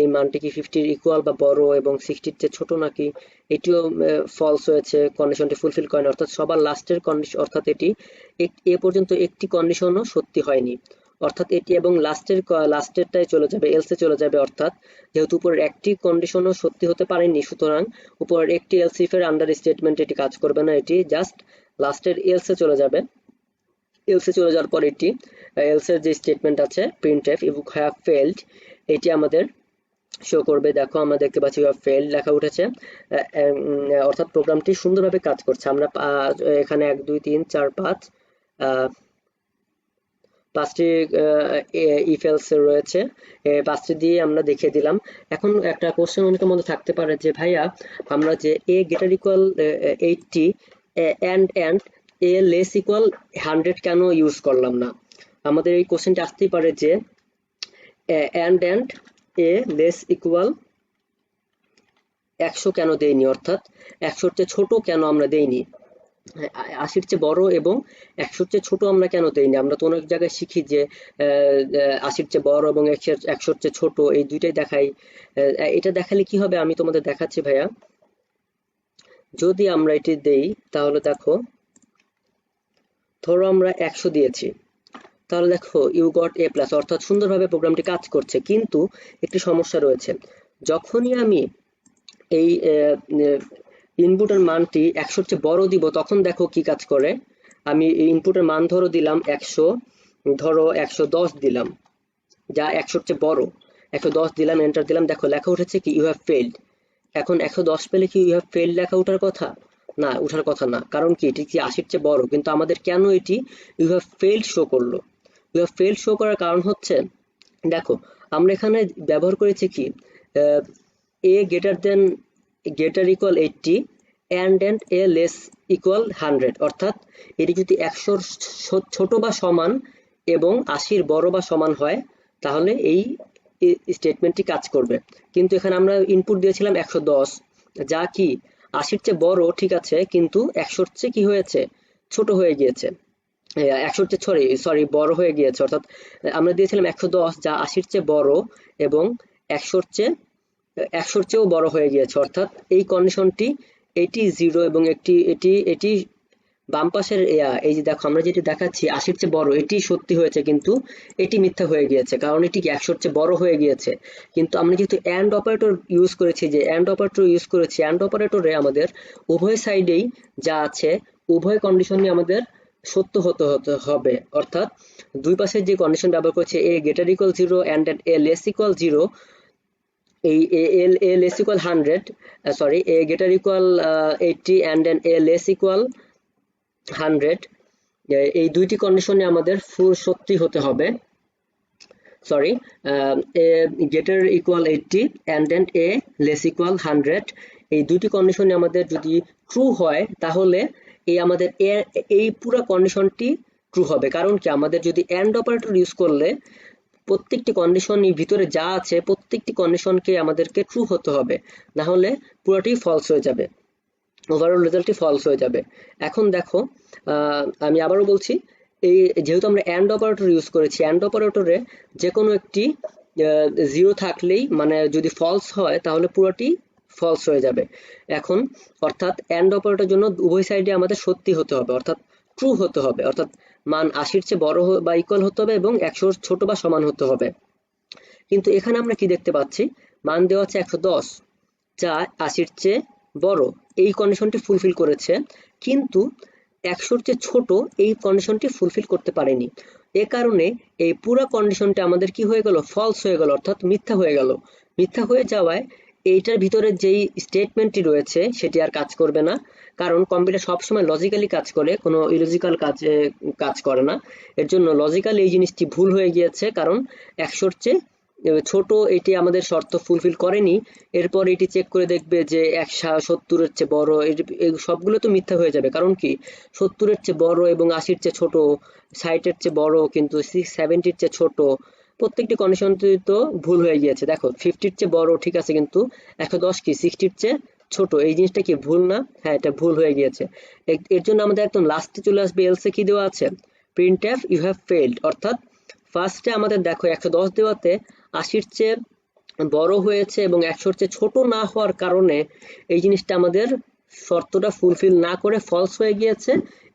এই মানটি কি 50-র ইকুয়াল বা বড় এবং 60-র চেয়ে ছোট নাকি, এটিও ফলস হয়েছে, কন্ডিশনটি ফুলফিল করেনি। অর্থাৎ সবার লাস্টের কন্ডিশন, অর্থাৎ এটি এ পর্যন্ত একটি কন্ডিশনও সত্যি হয়নি, অর্থাৎ এটি এবং লাস্টেরটাই চলে যাবে, এলসে চলে যাবে। অর্থাৎ যেহেতু উপরের একটি কন্ডিশনও সত্যি হতে পারেনি, সুতরাং উপরের একটি এলস ইফ এর আন্ডার স্টেটমেন্ট এটি কাজ করবে না, এটি জাস্ট লাস্টের এলসে চলে যাবে। এলসে চলে যাওয়ার পর এটি এলসের যে স্টেটমেন্ট আছে প্রিন্টএফ ইউ হ্যাভ ফেলড, এটি আমাদের শো করবে। দেখো আমরা দেখতে পাচ্ছি ইউ হ্যাভ ফেলড লেখা উঠেছে, অর্থাৎ প্রোগ্রামটি সুন্দরভাবে কাজ করছে। আমরা এখানে 1 2 3 4 5 পাঁচটি ইফ এলস রয়েছে, পাঁচটি দিয়ে আমরা দেখিয়ে দিলাম। এখন একটা কোশ্চেন অনেকের মধ্যে থাকতে পারে যে ভাইয়া আমরা যে A greater equal 80 and A less equal 100 কেন ইউজ করলাম না। আমাদের এই কোশ্চেনটা আসতেই পারে যে অ্যান্ড এ লেস ইকুয়াল 100 কেন দেইনি, অর্থাৎ 100-র চেয়ে ছোট কেন আমরা দেইনি, 80-র চেয়ে বড় এবং 100-র চেয়ে ছোট আমরা কেন দেইনি। আমরা তো অনেক জায়গায় শিখি যে 80-র চেয়ে বড় এবং 100-র চেয়ে ছোট এই দুইটাই দেখাই। এটা দেখালে কি হবে আমি তোমাদের দেখাচ্ছি ভাইয়া। যদি আমরা এটি দেই তাহলে দেখো, ধরো আমরা 100 দিয়েছি, তাহলে দেখো ইউ গট এ প্লাস, অর্থাৎ সুন্দরভাবে প্রোগ্রামটি কাজ করছে। কিন্তু একটি সমস্যা রয়েছে, যখনই আমি এই ইনপুটের মানটি 100-র চেয়ে বড় দিব, তখন দেখো কি কাজ করে। আমি ইনপুটের মান ধরো দিলাম 100, ধরো 110 দিলাম, যা 100-র চেয়ে বড়। 110 দিলাম, এন্টার দিলাম, দেখো লেখা উঠেছে কি ইউ হ্যাভ ফেইলড। এখন 110 পেলে কি ইউ হ্যাভ ফেইলড লেখা ওঠার কথা? না, ওঠার কথা না। কারণ কি, এটি কি 80-র চেয়ে বড়, কিন্তু আমাদের কেন এটি ইউ হ্যাভ ফেইলড শো করলো? ইউ হ্যাভ ফেইলড শো করার কারণ হচ্ছে, দেখো আমরা এখানে ব্যবহার করেছি কি, A greater equal 80 and A less equal 100, অর্থাৎ এটি যদি 100-র ছোট বা সমান এবং 80-র বড় বা সমান হয়, তাহলে এই স্টেটমেন্টটি কাজ করবে। কিন্তু এখানে আমরা ইনপুট দিয়েছিলাম 110, যা কি 80-র চেয়ে বড়, ঠিক আছে, কিন্তু 100-র চেয়ে কি হয়েছে, ছোট হয়ে গিয়েছে। 100-র চেয়ে সরি বড় হয়ে গিয়েছে, অর্থাৎ আমরা দিয়েছিলাম 110, যা 80-র চেয়ে বড় এবং 100-র চেয়েও বড় হয়ে গিয়েছে। অর্থাৎ এই কন্ডিশনটি, এটি 0 এবং এটি বাম পাশের এই যে দেখো আমরা যেটি দেখাচ্ছি 80-র চেয়ে বড়, এটি সত্যি হয়েছে, কিন্তু এটি মিথ্যা হয়ে গিয়েছে, কারণ এটি 100-র চেয়ে বড় হয়ে গিয়েছে। কিন্তু আমরা যেহেতু অ্যান্ড অপারেটর ইউজ করেছি, অ্যান্ড অপারেটরে আমাদের উভয় সাইডেই যা আছে, উভয় কন্ডিশনই আমাদের সত্য হতে হবে। অর্থাৎ দুই পাশের যে কন্ডিশন ব্যবহার করছে, A greater equal 0 and A less equal 0, এই A less equal 100, sorry A greater equal 80 and A less equal 100, এই দুইটি কন্ডিশনে আমাদের ফুল সত্যি হতে হবে। Sorry, A greater equal 80 and A less equal 100, এই দুইটি কন্ডিশনে আমাদের যদি ট্রু হয়, তাহলে আমাদের এই পুরো কন্ডিশনটি ট্রু হবে। কারণ কি, আমাদের যদি অ্যান্ড অপারেটর ইউজ করলে প্রত্যেকটি কন্ডিশনই ভিতরে যা আছে প্রত্যেকটি কন্ডিশনকে আমাদেরকে ট্রু হতে হবে, না হলে পুরোটি ফলস হয়ে যাবে, ওভারঅল রেজাল্টটি ফলস হয়ে যাবে। এখন দেখো, আমি আবারও বলছি, এই যেহেতু আমরা অ্যান্ড অপারেটর ইউজ করেছি, অ্যান্ড অপারেটরে যে কোনো একটি 0 থাকলেই, মানে যদি ফলস হয় তাহলে পুরোটি ফলস হয়ে যাবে। এখন অর্থাৎ অ্যান্ড অপারেটরের জন্য উভয় সাইডে আমাদের সত্যি হতে হবে, অর্থাৎ ট্রু হতে হবে, অর্থাৎ মান 80-র চেয়ে বড় বা ইকুয়াল হতে হবে এবং 100-র ছোট বা সমান হতে হবে। কিন্তু এখানে আমরা কি দেখতে পাচ্ছি, মান দেওয়া আছে 110, যা 80-র চেয়ে বড়, এই কন্ডিশনটি ফুলফিল করেছে, কিন্তু 100-র চেয়ে ছোট এই কন্ডিশনটি ফুলফিল করতে পারেনি। এ কারণে এই পুরো কন্ডিশনটা আমাদের কি হয়ে গেল, ফলস হয়ে গেল, অর্থাৎ মিথ্যা হয়ে গেল। মিথ্যা হয়ে যাওয়ায় এইটার ভিতরে যেই স্টেটমেন্টটি রয়েছে সেটি আর কাজ করবে না, কারণ কম্পিউটার সবসময় লজিক্যালি কাজ করে, কোনো ইলজিক্যাল কাজ করে না। এর জন্য লজিক্যালি এই জিনিসটি ভুল হয়ে গিয়েছে, কারণ 100-র চেয়ে ছোট এটি আমাদের শর্ত ফুলফিল করেনি। এরপর এটি চেক করে দেখবে যে 70-এর চেয়ে বড়, এই সবগুলো তো মিথ্যা হয়ে যাবে। কারণ কি, 70-এর চেয়ে বড় এবং 80-র চেয়ে ছোট, 60-এর চেয়ে বড় কিন্তু 70-র চেয়ে ছোট, প্রত্যেকটি কন্ডিশন তো ভুল হয়ে গিয়েছে। দেখো 50-র চেয়ে বড় ঠিক আছে, কিন্তু 110 কি 60-র চেয়ে ছোট, এই জিনিসটা কি ভুল না? হ্যাঁ, এটা ভুল হয়ে গিয়েছে। এর জন্য আমাদের একদম লাস্টে চলে আসবে এলসে কি দেওয়া আছে, প্রিন্টএফ ইউ হ্যাভ ফেইলড। অর্থাৎ ফার্স্টে আমাদের দেখো 110 দেওয়াতে 80-র চেয়ে বড় হয়েছে এবং 100-র চেয়ে ছোট না হওয়ার কারণে এই জিনিসটা আমাদের শর্তটা ফুলফিল না করে ফলস হয়ে গিয়েছে।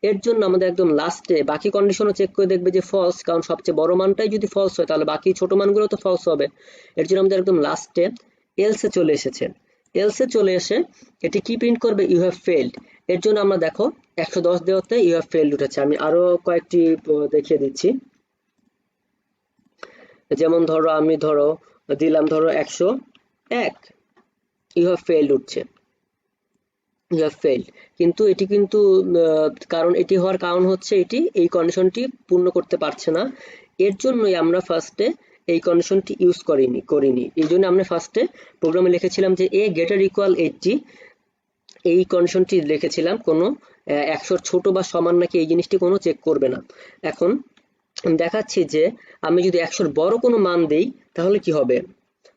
এর জন্য আমাদের একদম লাস্টে বাকি কন্ডিশনও চেক করে দেখবে যে ফলস, কারণ সবচেয়ে বড় মানটাই যদি ফলস হয় তাহলে বাকি ছোট মানগুলো তো ফলস হবে। এর জন্য আমাদের একদম লাস্টে এলসে চলে এসেছে। এলসে চলে এসে এটি কি প্রিন্ট করবে, ইউ হ্যাভ ফেইলড। এর জন্য আমরা দেখো 110 দেওয়াতে ইউ হ্যাভ ফেইলড উঠেছে। আমি আরো কয়েকটি দেখিয়ে দিচ্ছি। যেমন ধরো আমি দিলাম 101, ইউ হ্যাভ ফেইলড উঠছে, ইউ হ্যাভ ফেইলড। কিন্তু এটি কিন্তু কারণ এটি হওয়ার কারণ হচ্ছে এটি এই কন্ডিশনটি পূর্ণ করতে পারছে না। এর জন্যই আমরা ফার্স্টে এই কন্ডিশনটি ইউজ করিনি। এই জন্য আমরা ফার্স্টে প্রোগ্রামে লিখেছিলাম যে এ গ্রেটার ইকুয়াল 80, এই কন্ডিশনটি লিখেছিলাম, কোনো 100-র ছোট বা সমান নাকি এই জিনিসটি কোনো চেক করবে না। এখন দেখাচ্ছি যে আমি যদি 100-র বড় কোনো মান দেই তাহলে কি হবে।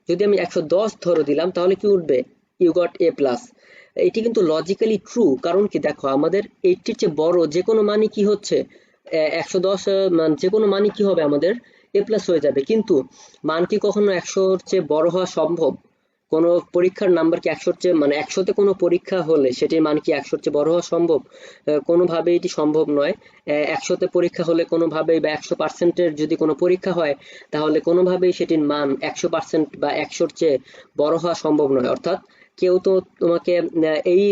যদি আমি 110 দিলাম তাহলে কি উঠবে, ইউ গট এ প্লাস। এটি কিন্তু লজিক্যালি ট্রু, কারণ কি দেখো আমাদের 80-র চেয়ে বড় যে কোনো মানই কি হচ্ছে, 110 যে কোনো মানই কি হবে আমাদের এ প্লাস হয়ে যাবে। কিন্তু মান কি কখনো 100-র চেয়ে বড় হওয়া সম্ভব? কোনো পরীক্ষার নাম্বার কি 100-র চেয়ে মানে 100-তে কোনো পরীক্ষা হলে সেটির মান কি 100-র চেয়ে বড় হওয়া সম্ভব? কোনোভাবেই এটি সম্ভব নয়। 100-তে পরীক্ষা হলে কোনোভাবেই বা 100%-এর যদি কোনো পরীক্ষা হয় তাহলে কোনোভাবেই সেটির মান 100% বা 100-র চেয়ে বড় হওয়া সম্ভব নয়। অর্থাৎ কেউ তো তোমাকে এই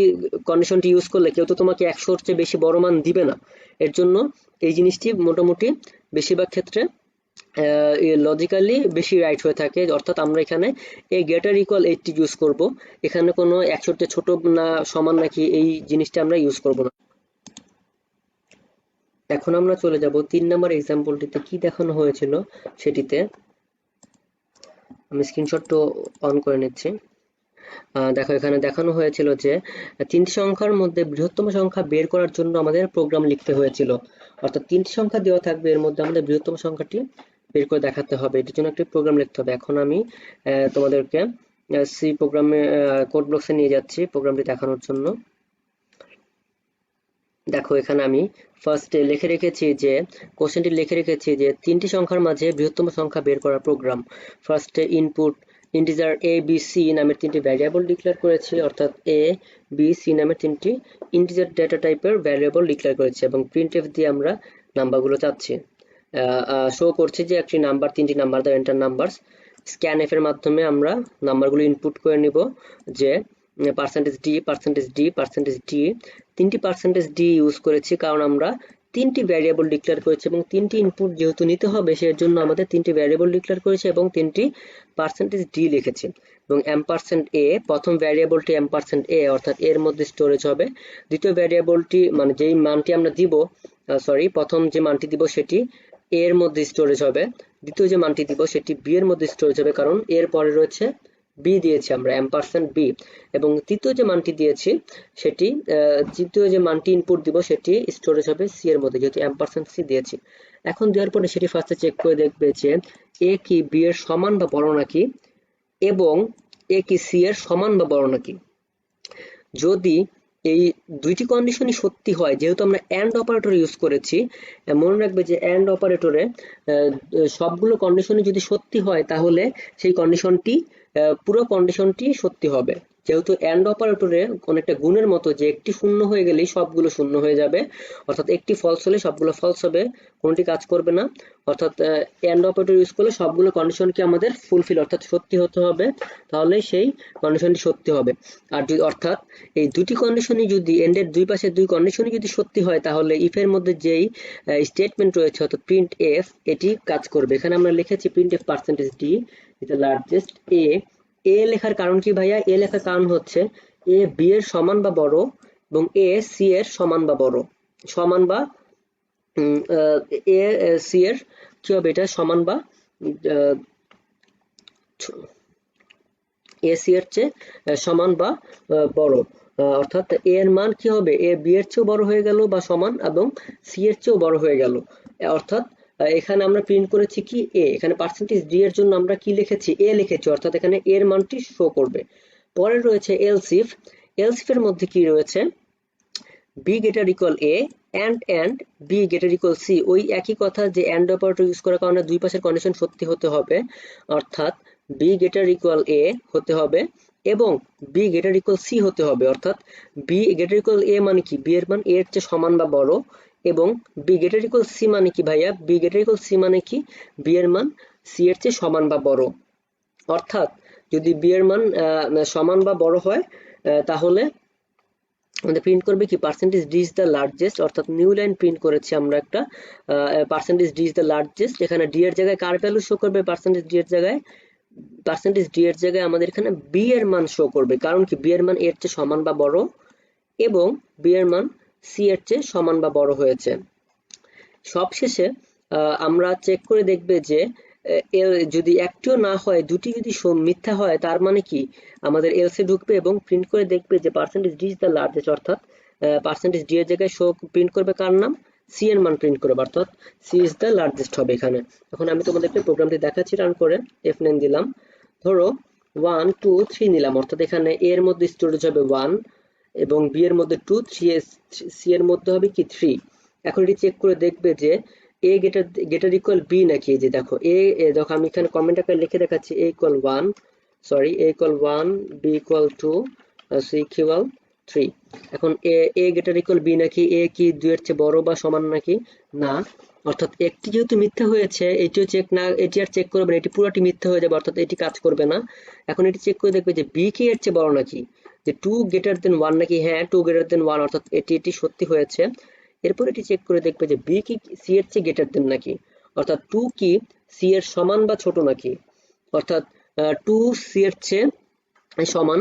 কন্ডিশনটি ইউজ করলে কেউ তো তোমাকে 100-র চেয়ে বেশি বড় মান দিবে না। এর জন্য এই জিনিসটি মোটামুটি বেশিরভাগ ক্ষেত্রে লজিক্যালি বেশি রাইট হয়ে থাকে। অর্থাৎ আমরা এখানে এই গ্রেটার ইকুয়াল 80 ইউজ করব। এখানে কোনো 100-তে ছোট না সমান নাকি এই জিনিসটা আমরা ইউজ করব না। এখন আমরা চলে যাব 3 নম্বর এক্সাম্পলটিতে কি দেখানো হয়েছিল সেটিতে। আমি স্ক্রিনশটটা অন করে নিচ্ছি। দেখো এখানে দেখানো হয়েছিল যে 3টি সংখ্যার মধ্যে বৃহত্তম সংখ্যা বের করার জন্য আমাদের প্রোগ্রাম লিখতে হয়েছিল। অর্থাৎ 3টি সংখ্যা দেওয়া থাকবে, এর মধ্যে আমাদের বৃহত্তম সংখ্যাটি বের করে দেখাতে হবে। এটির জন্য একটি প্রোগ্রাম লিখতে হবে। এখন আমি তোমাদেরকে সি প্রোগ্রামে কোড ব্লকসে নিয়ে যাচ্ছি প্রোগ্রামটি দেখানোর জন্য। দেখো এখানে আমি ফার্স্টে লিখে রেখেছি যে কোশ্চেনটি লিখে রেখেছি যে 3টি সংখ্যার মাঝে বৃহত্তম সংখ্যা বের করার প্রোগ্রাম। ফার্স্টে input integer A B C নামের 3টি ভ্যারিয়েবল ডিক্লেয়ার করেছি, অর্থাৎ এ বি সি নামের 3টি ইন্টিজার ডেটা টাইপের ভ্যারিয়েবল ডিক্লেয়ার করেছি এবং প্রিন্টএফ দিয়ে আমরা নাম্বারগুলো চাচ্ছি, শো করছি যে একটি নাম্বার 3টি number the enter numbers. Scanf এর মাধ্যমে আমরা নাম্বারগুলো ইনপুট করে নিব যে %d তিনটি %d ইউজ করেছি কারণ আমরা 3টি ভ্যারিয়েবল ডিক্লেয়ার করেছি এবং 3টি ইনপুট যেহেতু নিতে হবে সেই জন্য আমাদের 3টি ভ্যারিয়েবল ডিক্লেয়ার করেছি এবং 3টি %d লিখেছি। এবং %a প্রথম ভ্যারিয়েবলটি %a অর্থাৎ এর মধ্যে স্টোরেজ হবে। দ্বিতীয় ভ্যারিয়েবলটি মানে যেই মানটি আমরা দিব প্রথম যে মানটি দিব সেটি এর মধ্যে স্টোরেজ হবে। দ্বিতীয় যে মানটি দিব সেটি বি এর মধ্যে স্টোরেজ হবে কারণ এর পরে রয়েছে বি দিয়েছি আমরা %b। এবং তৃতীয় যে মানটি দিয়েছি সেটি তৃতীয় যে মানটি ইনপুট দিব সেটি স্টোরেজ হবে সি এর মধ্যে, যেহেতু %c দিয়েছি। এখন দেওয়ার পরে সেটি ফার্স্টে চেক করে দেখবে যে এ কি বি এর সমান বা বড় নাকি এবং এ কি সি এর সমান বা বড় নাকি। যদি এই দুইটি কন্ডিশনই সত্যি হয়, যেহেতু আমরা এন্ড অপারেটর ইউজ করেছি, মনে রাখবে যে এন্ড অপারেটরে সবগুলো কন্ডিশনই যদি সত্যি হয় তাহলে সেই কন্ডিশনটি পুরো কন্ডিশনটি সত্যি হবে। যেহেতু এন্ড অপারেটরে অনেকটা গুণের মতো যে একটি শূন্য হয়ে গেলেই সবগুলো শূন্য হয়ে যাবে, অর্থাৎ একটি ফলস হলে সবগুলো ফলস হবে, কোনটি কাজ করবে না। অর্থাৎ এন্ড অপারেটর ইউজ করলে সবগুলো কন্ডিশনকে আমাদের ফুলফিল অর্থাৎ সত্যি হতে হবে, তাহলে সেই কন্ডিশনটি সত্যি হবে। আর যদি অর্থাৎ এই দুটি কন্ডিশনই যদি এন্ডের দুই পাশে দুই কন্ডিশনই যদি সত্যি হয় তাহলে ইফ এর মধ্যে যেই স্টেটমেন্ট রয়েছে অর্থাৎ প্রিন্ট এফ এটি কাজ করবে। এখানে আমরা লিখেছি print F %d is the largest A লেখার কারণ কি ভাইয়া? এ লেখার কারণ হচ্ছে এ বি এর সমান বা বড় এবং এ সি এর সমান বা বড়, সমান বা এ সি এর কি হবে এটা সমান বা এ সি এর চেয়ে সমান বা বড়। অর্থাৎ এ এর মান কি হবে? এ বি এর চেয়েও বড় হয়ে গেল বা সমান এবং সি এর চেয়েও বড় হয়ে গেল। অর্থাৎ এখানে আমরা প্রিন্ট করেছি কি এ, এখানে %d এর জন্য আমরা কি লিখেছি? এ লিখেছি, অর্থাৎ এখানে এর মানটি শো করবে। পরে রয়েছে এলসিফ এর মধ্যে কি রয়েছে? B greater equal A and B greater equal C. ওই একই কথা যে এন্ড অপারেটর ইউজ করার কারণে দুই পাশের কন্ডিশন সত্যি হতে হবে, অর্থাৎ বি গ্রেটার ইকুয়াল এ হতে হবে এবং বি গ্রেটার ইকুয়াল সি হতে হবে। অর্থাৎ বি গ্রেটার ইকুয়াল এ মানে কি? বি এর মান এর চেয়ে সমান বা বড় এবং বি গ্রেটার ইকুয়াল সি মানে কি ভাইয়া? বি গ্রেটার ইকুয়াল সি মানে কি? বি এর মান সি এর চেয়ে সমান বা বড়। অর্থাৎ যদি বি এর মান সমান বা বড় হয় তাহলে আমাদের প্রিন্ট করবে কি %d ইজ দ্য লার্জেস্ট, অর্থাৎ নিউ লাইন প্রিন্ট করেছি আমরা একটা %d ইজ দ্য লার্জেস্ট। এখানে ডি এর জায়গায় কার ভ্যালু শো করবে? %d এর জায়গায় আমাদের এখানে বি এর মান শো করবে, কারণ কি বি এর মান এর চেয়ে সমান বা বড় এবং বি এর মান সি এর চেয়ে সমান বা বড় হয়েছে। সবশেষে আমরা চেক করে দেখবে যে যদি একটিও না হয়, দুটি যদি মিথ্যা হয় তার মানে কি আমাদের এলসে ঢুকবে এবং প্রিন্ট করে দেখবে যে %d ইজ দ্য লার্জেস্ট, অর্থাৎ %d এর জায়গায় শো প্রিন্ট করবে কার নাম? সি এর মান প্রিন্ট করবে, অর্থাৎ সি ইজ দ্য লার্জেস্ট হবে এখানে। এখন আমি তোমাদেরকে প্রোগ্রামটি দেখাচ্ছি, রান করে F9 দিলাম। ধরো 1 2 3 নিলাম, অর্থাৎ এখানে এ এর মধ্যে স্টোরেজ হবে 1 এবং বি এর মধ্যে 2, সি এর মধ্যে হবে কি 3। এখন এটি চেক করে দেখবে যে এ গ্রেটার ইকুয়াল বি নাকি। এই যে দেখো দেখো আমি এখানে কমেন্ট আকারে লিখে দেখাচ্ছি a equal 1 sorry a equal 1, b equal 2, c equal 3। এখন a greater equal b নাকি a কি 2 এর চেয়ে বড় বা সমান নাকি না, অর্থাৎ একটি যেহেতু মিথ্যা হয়েছে এটিও চেক না, এটি আর চেক করবে না, এটি পুরোটি মিথ্যা হয়ে যাবে, অর্থাৎ এটি কাজ করবে না। এখন এটি চেক করে দেখবে যে b কি এর চেয়ে বড় নাকি, যে 2 greater than 1 নাকি, হ্যাঁ 2 greater than 1, অর্থাৎ এটি সত্যি হয়েছে। এরপর এটি চেক করে দেখবে যে b কি c এর চেয়ে greater than নাকি, অর্থাৎ 2 কি c এর সমান বা ছোট নাকি, অর্থাৎ 2 c এর চেয়ে সমান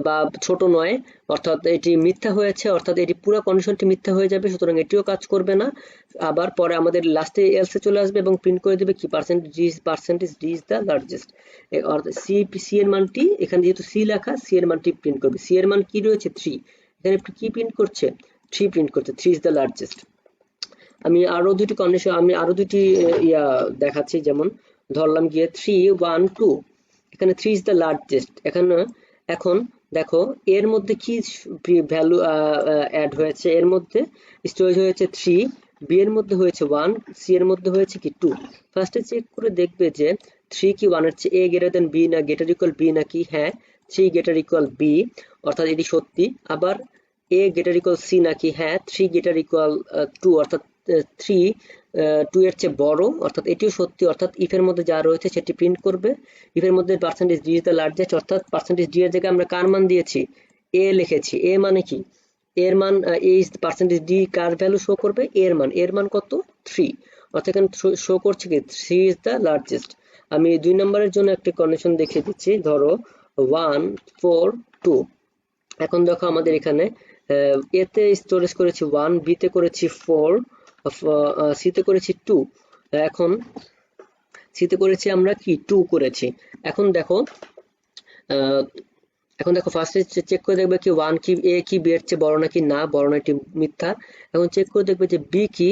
বা ছোট নয়, অর্থাৎ এটি মিথ্যা হয়েছে, অর্থাৎ এটি পুরো কন্ডিশনটি মিথ্যা হয়ে যাবে, সুতরাং এটিও কাজ করবে না। আবার পরে আমাদের লাস্টে এলসে চলে আসবে এবং প্রিন্ট করে দেবে কি percentage D is the largest, অর্থাৎ সি এর মানটি, এখানে যেহেতু সি লেখা সি এর মানটি প্রিন্ট করবে, সি এর মান কি রয়েছে 3, এখানে কি প্রিন্ট করছে 3 প্রিন্ট করছে, 3 ইজ দ্য লার্জেস্ট। আমি আরো দুটি কন্ডিশন, আমি আরো দুটি ইয়া দেখাচ্ছি, যেমন ধরলাম গিয়ে 3 1 2, এখানে 3 ইজ দ্য লার্জেস্ট। এখন দেখো এর মধ্যে কি ভ্যালু অ্যাড হয়েছে, এর মধ্যে স্টোরেজ হয়েছে 3, বি এর মধ্যে হয়েছে 1, সি এর মধ্যে হয়েছে কি 2। ফার্স্টে চেক করে দেখবে যে 3 কি 1 এর চেয়ে a গ্রেটার দেন বি না গ্রেটার ইকুয়াল বি নাকি, হ্যাঁ 3 গ্রেটার ইকুয়াল বি, অর্থাৎ এটি সত্যি। আবার a গ্রেটার ইকুয়াল সি নাকি, হ্যাঁ 3 গ্রেটার ইকুয়াল 2, অর্থাৎ 3 2 এর চেয়ে বড়, অর্থাৎ এটিও সত্যি, অর্থাৎ ইফ এর মধ্যে যা রয়েছে সেটি প্রিন্ট করবে। ইফ এর মধ্যে percentage D is the largest, অর্থাৎ পার্সেন্টেজ ডি এর জায়গায় আমরা কার মান দিয়েছি, এ লিখেছি, এ মানে কি এর মান, এই পার্সেন্টেজ ডি কার ভ্যালু শো করবে, এর মান কত 3, অর্থাৎ এখানে শো করছে কি 3 ইজ দ্য লার্জেস্ট। আমি 2 নম্বরের জন্য একটা কন্ডিশন দেখিয়ে দিচ্ছি, ধরো 1 4 2। এখন দেখো আমাদের এখানে এতে স্টোরেজ করেছি 1, বিতে করেছি 4, সিতে করেছি 2, এখন সিতে করেছি আমরা কি 2 করেছি। এখন দেখো ফার্স্টে চেক করে দেখবে কি 1 কি a কি b এর চেয়ে বড় নাকি না, বড় না, এটি মিথ্যা। এখন চেক করে দেখবে যে b কি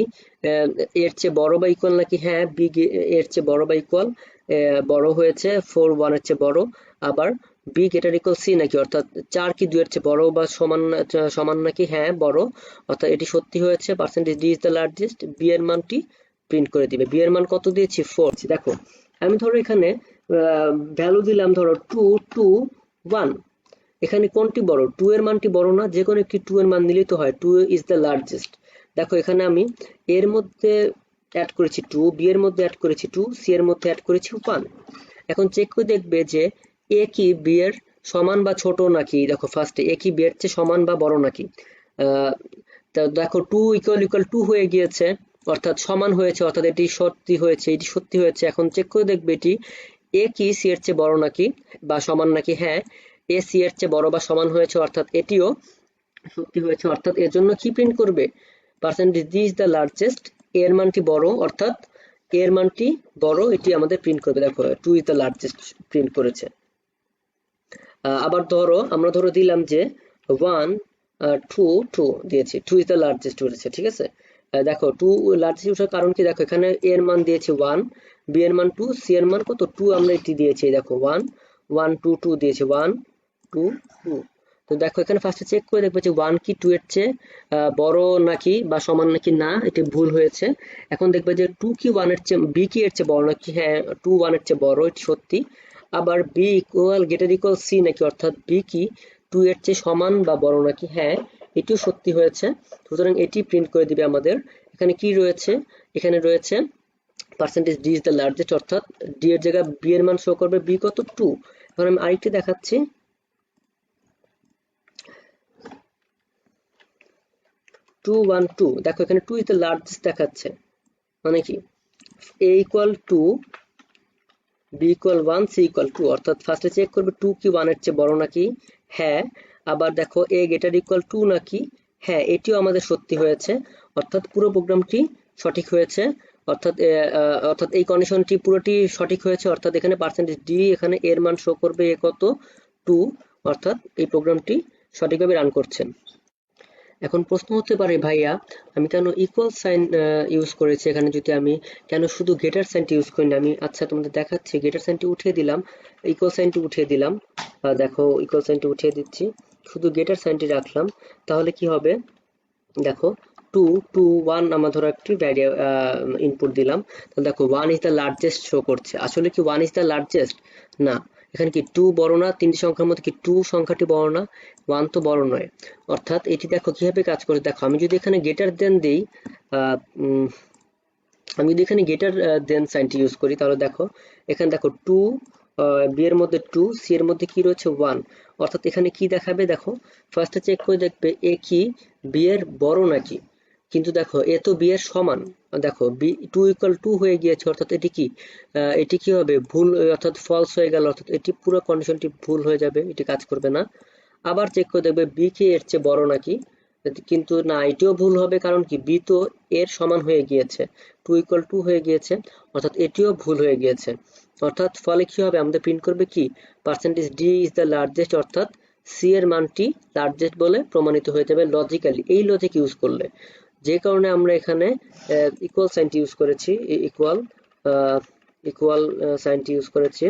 এর চেয়ে বড় বা ইকুয়াল নাকি, হ্যাঁ b এর চেয়ে বড় বা ইকুয়াল, বড় হয়েছে 4 1 এর চেয়ে বড়। আবার b গ্রেটার ইকুয়াল c নাকি, অর্থাৎ 4 কি 2 এর চেয়ে বড় বা সমান নাকি, হ্যাঁ বড়, অর্থাৎ এটি সত্যি হয়েছে, percentage d is the largest. b এর মানটি প্রিন্ট করে দিবে, b এর মান কত দিয়েছি 4। দেখো আমি ধরো এখানে ভ্যালু দিলাম ধরো 2 2 1, এখানে কোনটি বড়, 2 এর মানটি বড় না, যে কোনো একটি 2 এর মান নিলেই তো হয়, 2 ইজ দ্য লার্জেস্ট। দেখো এখানে আমি এর মধ্যে অ্যাড করেছি 2, বি এর মধ্যে অ্যাড করেছি 2, সি এর মধ্যে অ্যাড করেছি 1। এখন চেক করে দেখবে যে এ কি বি এর সমান বা ছোট নাকি, দেখো ফার্স্টে এ কি বি এর চেয়ে সমান বা বড় নাকি, তা দেখো 2 ইকুয়াল 2 হয়ে গিয়েছে, অর্থাৎ সমান হয়েছে, অর্থাৎ এটি সত্যি হয়েছে, এটি সত্যি হয়েছে। এখন চেক করে দেখবে এটি এ কি সি এর চেয়ে বড় নাকি বা সমান নাকি, হ্যাঁ এ সি এর চেয়ে বড় বা সমান হয়েছে, অর্থাৎ এটিও সত্যি হয়েছে, অর্থাৎ এর জন্য কি প্রিন্ট করবে, percentage D is the largest, এর মানটি বড়, অর্থাৎ এর মানটি বড়, এটি আমাদের প্রিন্ট করবে। দেখো 2 ইজ দ্য লার্জেস্ট প্রিন্ট করেছে। আবার ধরো আমরা দিলাম যে 1 2 2 দিয়েছি, 2 ইজ দ্য লার্জেস্ট করেছে, ঠিক আছে। দেখো 2 লার্জেস্ট ওঠার কারণ কি, দেখো এখানে এর মান দিয়েছি 1, বি এর মান 2, সি এর মান কত 2, আমরা এটি দিয়েছি, দেখো 1 1 2 2 দিয়েছি, 1 2 2। তো দেখো এখানে ফার্স্টে চেক করে দেখবে যে 1 কি 2 এর চেয়ে বড় নাকি বা সমান নাকি, না এটি ভুল হয়েছে। এখন দেখবে যে 2 কি 1 এর চেয়ে, বি কি এর চেয়ে বড় নাকি, হ্যাঁ 2 1 এর চেয়ে বড়, এটি সত্যি। আবার B equal greater equal C নাকি, অর্থাৎ বি কি 2 এর চেয়ে সমান বা বড় নাকি, হ্যাঁ এটিও সত্যি হয়েছে, সুতরাং এটি প্রিন্ট করে দিবে আমাদের। এখানে কি রয়েছে, এখানে রয়েছে percentage D is the largest, অর্থাৎ ডি এর জায়গায় বি এর মান শো করবে, বি কত 2। এখন আমি আরেকটি দেখাচ্ছি, 2 1 2, দেখো এখানে 2 ইজ দ্য লার্জেস্ট দেখাচ্ছে, মানে কি a equal 2, B equal 1, C equal 2, অর্থাৎ ফার্স্টে চেক করবে 2 কি 1 এর চেয়ে বড় নাকি, হ্যাঁ। আবার দেখো a গ্রেটার ইকুয়াল 2 নাকি, হ্যাঁ এটিও আমাদের সত্যি হয়েছে, অর্থাৎ পুরো প্রোগ্রামটি সঠিক হয়েছে, অর্থাৎ এই কন্ডিশনটি পুরোটি সঠিক হয়েছে, অর্থাৎ এখানে পার্সেন্টেজ ডি, এখানে এর মান শো করবে এ কত 2, অর্থাৎ এই প্রোগ্রামটি সঠিকভাবে রান করছে। এখন প্রশ্ন হতে পারে ভাইয়া আমি কেন ইকুয়াল সাইন ইউজ করেছি এখানে, যদি আমি কেন শুধু গ্রেটার সাইনটি ইউজ করি না। আমি আচ্ছা তোমাদের দেখাচ্ছি, গ্রেটার সাইনটি উঠিয়ে দিলাম, ইকুয়াল সাইনটি উঠিয়ে দিলাম, দেখো ইকুয়াল সাইনটি উঠিয়ে দিচ্ছি, শুধু গ্রেটার সাইনটি রাখলাম, তাহলে কি হবে দেখো 2 2 1, আমরা ধরো একটি ইনপুট দিলাম, তাহলে দেখো 1 ইজ দ্য লার্জেস্ট শো করছে, আসলে কি 1 ইজ দ্য লার্জেস্ট না, এখানে কি টু বড় না? তিনটি সংখ্যার মধ্যে কি টু সংখ্যাটি বড় না? ওয়ান তো বড় নয়। অর্থাৎ এটি দেখো কিভাবে কাজ করে, দেখো আমি যদি এখানে গ্রেটার দেন দিই, আমি যদি এখানে গ্রেটার দেন সাইনটি ইউজ করি, তাহলে দেখো এখানে দেখো টু, বি এর মধ্যে টু, সি এর মধ্যে কি রয়েছে ওয়ান। অর্থাৎ এখানে কি দেখাবে, দেখো ফার্স্টে চেক করে দেখবে এ কি বি এর বড় নাকি। কিন্তু দেখো এ তো বি এর সমান, দেখো বি টু ইকুয়াল টু হয়ে গিয়েছে, অর্থাৎ এটি কি এটি কি হবে ভুল, অর্থাৎ ফলস হয়ে গেল, অর্থাৎ এটি পুরো কন্ডিশনটি ভুল হয়ে যাবে, এটি কাজ করবে না। আবার চেক করে দেখবে বি কি এর চেয়ে বড় নাকি, কিন্তু না, এটিও ভুল হবে, কারণ কি বি তো এর সমান হয়ে গিয়েছে, টু ইকুয়াল টু হয়ে গিয়েছে, অর্থাৎ এটিও ভুল হয়ে গিয়েছে। অর্থাৎ ফলে কি হবে, আমাদের প্রিন্ট করবে কি percentage D is the largest, অর্থাৎ সি এর মানটি লার্জেস্ট বলে প্রমাণিত হয়ে যাবে লজিক্যালি, এই লজিক ইউজ করলে। যে কারণে আমরা এখানে ইকুয়াল সাইনটি ইউজ করেছি, ইকুয়াল ইকুয়াল সাইনটি ইউজ করেছি।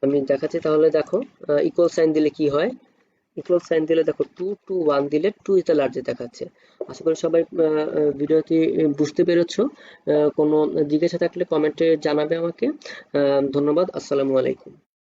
আমি দেখাচ্ছি, তাহলে দেখো ইকুয়াল সাইন দিলে কি হয়, ইকুয়াল সাইন দিলে দেখো টু টু ওয়ান দিলে টু ইজ দ্য লার্জেস্ট দেখাচ্ছে। আশা করি সবাই ভিডিওটি বুঝতে পেরেছো। কোনো জিজ্ঞাসা থাকলে কমেন্টে জানাবে আমাকে। ধন্যবাদ। আসসালামু আলাইকুম।